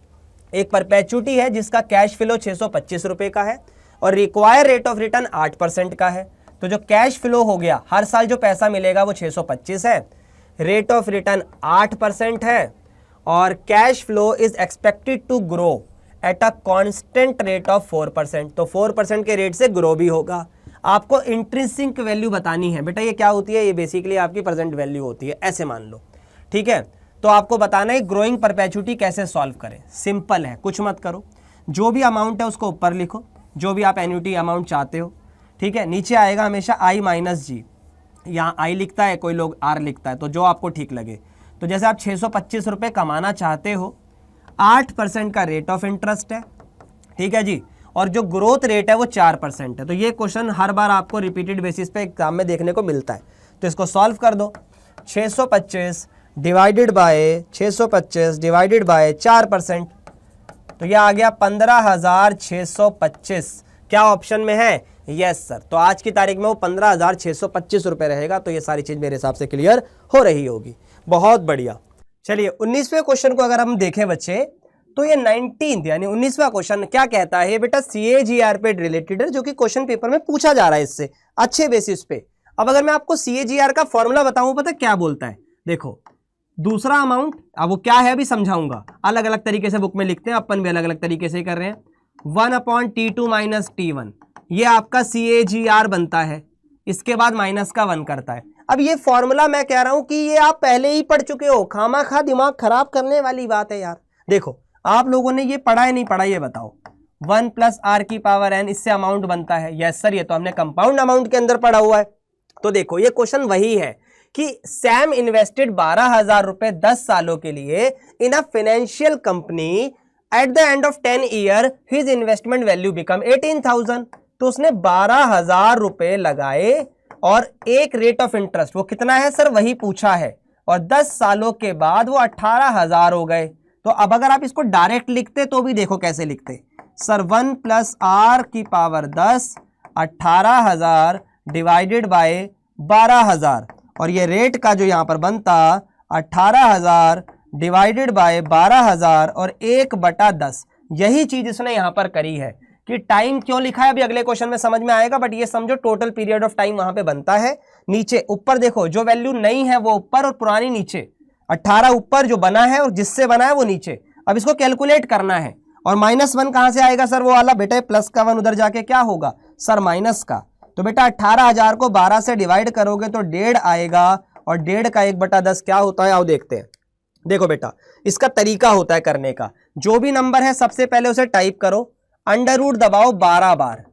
एक परपेचुटी है जिसका कैश फ्लो 625 रुपये का है और रिक्वायर रेट ऑफ रिटर्न 8% का है। तो जो कैश फ्लो हो गया, हर साल जो पैसा मिलेगा वो 625 है, रेट ऑफ रिटर्न 8% है और cash flow is expected to grow at a constant rate of 4%। तो 4% के रेट से ग्रो भी होगा। आपको इंट्रिंसिक वैल्यू बतानी है बेटा। ये क्या होती है? ये बेसिकली आपकी प्रेजेंट वैल्यू होती है, ऐसे मान लो, ठीक है। तो आपको बताना है ग्रोइंग परपेचुटी कैसे सॉल्व करें। सिंपल है, कुछ मत करो, जो भी अमाउंट है उसको ऊपर लिखो, जो भी आप एन्युटी अमाउंट चाहते हो, ठीक है। नीचे आएगा हमेशा I माइनस जी, यहाँ I लिखता है, कोई लोग R लिखता है, तो जो आपको ठीक लगे। तो जैसे आप 625 रुपये कमाना चाहते हो, 8% का रेट ऑफ इंटरेस्ट है, ठीक है जी, और जो ग्रोथ रेट है वो 4% है। तो ये क्वेश्चन हर बार आपको रिपीटेड बेसिस पे एग्जाम में देखने को मिलता है। तो इसको सॉल्व कर दो, 625 डिवाइडेड बाय 625 डिवाइडेड बाय 4%, तो ये आ गया 15,625। क्या ऑप्शन में है? Yes sir. तो आज की तारीख में वो 15,625 रुपये रहेगा। तो ये सारी चीज मेरे हिसाब से क्लियर हो रही होगी। बहुत बढ़िया। चलिए 19वें क्वेश्चन को अगर हम देखें बच्चे, तो ये 19th यानी 19वां क्वेश्चन क्या कहता है बेटा? CAGR पे रिलेटेड है, जो कि क्वेश्चन पेपर में पूछा जा रहा है इससे अच्छे बेसिस पे। अब अगर मैं आपको CAGR का फॉर्मूला बताऊं, पता क्या बोलता है? देखो, दूसरा अमाउंट, अब वो क्या है अभी समझाऊंगा। अलग अलग तरीके से बुक में लिखते हैं, अपन भी अलग अलग तरीके से कर रहे हैं। 1/T2 माइनस T1, ये आपका CAGR बनता है। इसके बाद माइनस का 1 करता है। अब ये फॉर्मूला मैं कह रहा हूं कि ये आप पहले ही पढ़ चुके हो, खामा-खा दिमाग खराब करने वाली बात है यार। देखो, आप लोगों ने ये पढ़ा है नहीं पढ़ा, ये बताओ। 1 प्लस R की पावर n, इससे अमाउंट बनता है। यस सर, ये तो हमने कंपाउंड अमाउंट के अंदर पढ़ा हुआ है। तो देखो, ये क्वेश्चन वही है कि सैम इन्वेस्टेड 12,000 रुपए 10 सालों के लिए in a financial company, at the end of 10 year his investment value become 18,000। तो उसने 12,000 रुपए लगाए और एक रेट ऑफ इंटरेस्ट, वो कितना है सर वही पूछा है, और 10 सालों के बाद वो 18,000 हो गए। तो अब अगर आप इसको डायरेक्ट लिखते तो भी देखो कैसे लिखते सर, 1 + r⁻10 18,000 डिवाइडेड बाय 12,000, और ये रेट का जो यहां पर बनता 18,000 डिवाइडेड बाय 12,000 और 1/10। यही चीज इसने यहां पर करी है कि टाइम क्यों लिखा है अभी अगले क्वेश्चन में समझ में आएगा, बट ये समझो टोटल पीरियड ऑफ टाइम वहां पे बनता है। नीचे ऊपर देखो जो वैल्यू नई है वो ऊपर और पुरानी नीचे, 18 ऊपर जो बना है और जिससे बना है वो नीचे। अब इसको कैलकुलेट करना है, और -1 कहां से आएगा सर, वो वाला बेटा प्लस का 1 उधर जाके क्या होगा सर माइनस का। तो बेटा 18,000 को 12 से डिवाइड करोगे तो 1.5 आएगा, और 1.5 का 1/10 क्या होता है आओ देखते हैं। देखो बेटा इसका तरीका होता है करने का, जो भी नंबर है सबसे पहले उसे टाइप करो, अंडर रूट दबाओ 12 बार,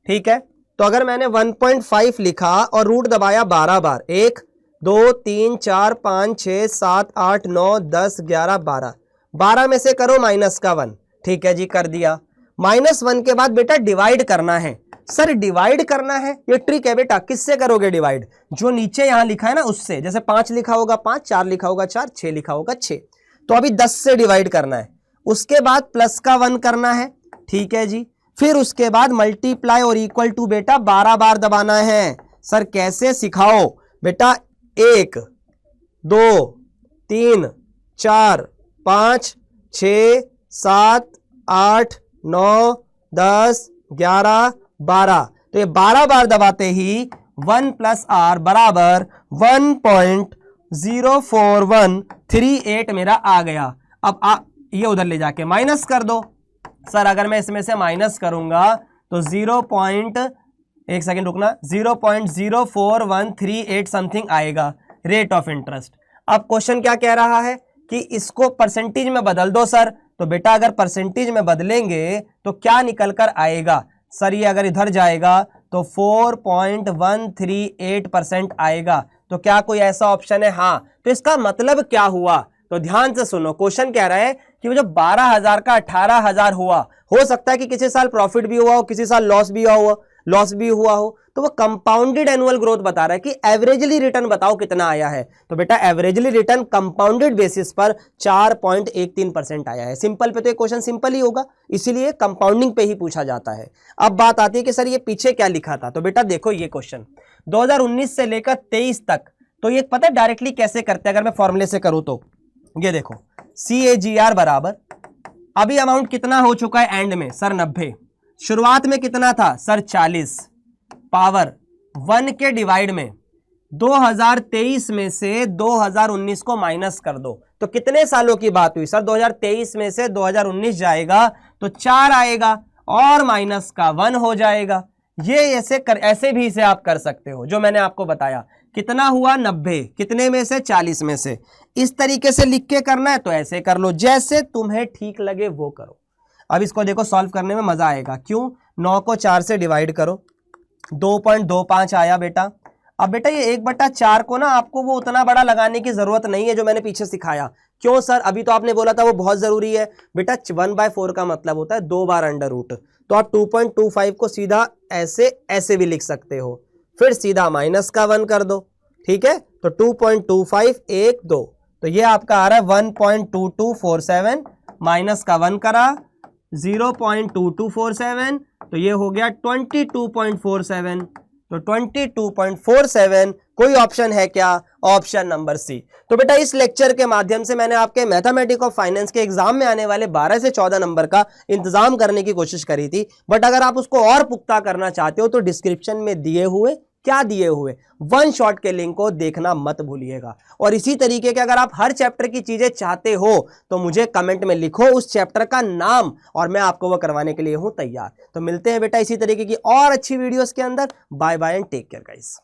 ठीक है। तो अगर मैंने 1.5 लिखा और रूट दबाया 12 बार, 1 2 3 4 5 6 7 8 9 10 11 12, 12 में से करो -1, ठीक है जी कर दिया। -1 के बाद बेटा डिवाइड करना है, सर डिवाइड करना है, ये ट्रिक है बेटा। किससे करोगे डिवाइड, जो नीचे यहां लिखा है ना उससे, जैसे 5 लिखा होगा 5, 4 लिखा होगा 4, 6 लिखा होगा 6, तो अभी 10 से डिवाइड करना है। उसके बाद प्लस का 1 करना है, ठीक है जी। फिर उसके बाद मल्टीप्लाई और इक्वल टू बेटा 12 बार दबाना है। सर कैसे सिखाओ बेटा, 1 2 3 4 5 6 7 8 9 10 11 12, तो ये 12 बार दबाते ही 1 + r बराबर 1.04138 मेरा आ गया। अब ये उधर ले जाके माइनस कर दो। सर अगर मैं इसमें से माइनस करूंगा तो 0.0138 समथिंग आएगा रेट ऑफ इंटरेस्ट। अब क्वेश्चन क्या कह रहा है कि इसको परसेंटेज में बदल दो सर, तो बेटा अगर परसेंटेज में बदलेंगे तो क्या निकल कर आएगा सर, ये अगर इधर जाएगा तो 4.138% आएगा। तो क्या कोई ऐसा ऑप्शन है, हाँ। तो इसका मतलब क्या हुआ, तो ध्यान से सुनो, क्वेश्चन कह रहा है कि वो जो 12,000 का 18,000 हुआ, हो सकता है कि किसी साल प्रॉफिट भी हुआ हो, किसी साल लॉस भी हुआ हो, तो वो कंपाउंडेड एनुअल ग्रोथ बता रहा है कि एवरेजली रिटर्न बताओ कितना आया है। तो बेटा एवरेजली रिटर्न कंपाउंडेड बेसिस पर 4.13% आया है। सिंपल पे तो ये क्वेश्चन सिंपल ही होगा, इसीलिए कंपाउंडिंग पे ही पूछा जाता है। अब बात आती है कि सर ये पीछे क्या लिखा था, तो बेटा देखो ये क्वेश्चन 2019 से लेकर 23 तक, तो ये पता है डायरेक्टली कैसे करते हैं, अगर मैं फॉर्मूले से करूं तो ये देखो CAGR बराबर, अभी अमाउंट कितना हो चुका है एंड में सर 90, शुरुआत में कितना था सर 40, पावर 1 के डिवाइड में 2023 में से 2019 को माइनस कर दो, तो कितने सालों की बात हुई सर, 2023 में से 2019 जाएगा तो 4 आएगा और माइनस का 1 हो जाएगा। ये ऐसे भी इसे आप कर सकते हो, जो मैंने आपको बताया। कितना हुआ 90, कितने में से 40 में से, इस तरीके से लिख के करना है तो ऐसे कर लो, जैसे तुम्हें ठीक लगे वो करो। अब इसको देखो सॉल्व करने में मजा आएगा, क्यों, 9 को 4 से डिवाइड करो, 2.25 आया बेटा। अब बेटा ये 1/4 को ना आपको वो उतना बड़ा लगाने की जरूरत नहीं है जो मैंने पीछे सिखाया। क्यों सर, अभी तो आपने बोला था वो बहुत जरूरी है बेटा। 1/4 का मतलब होता है 2 बार अंडर रूट, तो आप 2.25 को सीधा ऐसे भी लिख सकते हो, फिर सीधा माइनस का 1 कर दो, ठीक है। तो 2.25 1 2, तो ये आपका आ रहा है 1.2247, माइनस का 1 करा 0.2247, तो ये हो गया 22.47। तो 22.47 कोई ऑप्शन है क्या, ऑप्शन नंबर सी। तो बेटा इस लेक्चर के माध्यम से मैंने आपके मैथमेटिक्स ऑफ फाइनेंस के एग्जाम में आने वाले 12 से 14 नंबर का इंतजाम करने की कोशिश करी थी, बट अगर आप उसको और पुख्ता करना चाहते हो तो डिस्क्रिप्शन में दिए हुए वन शॉट के लिंक को देखना मत भूलिएगा। और इसी तरीके के अगर आप हर चैप्टर की चीजें चाहते हो तो मुझे कमेंट में लिखो उस चैप्टर का नाम, और मैं आपको वो करवाने के लिए हूं तैयार। तो मिलते हैं बेटा इसी तरीके की और अच्छी वीडियोस के अंदर। Bye bye and take care guys.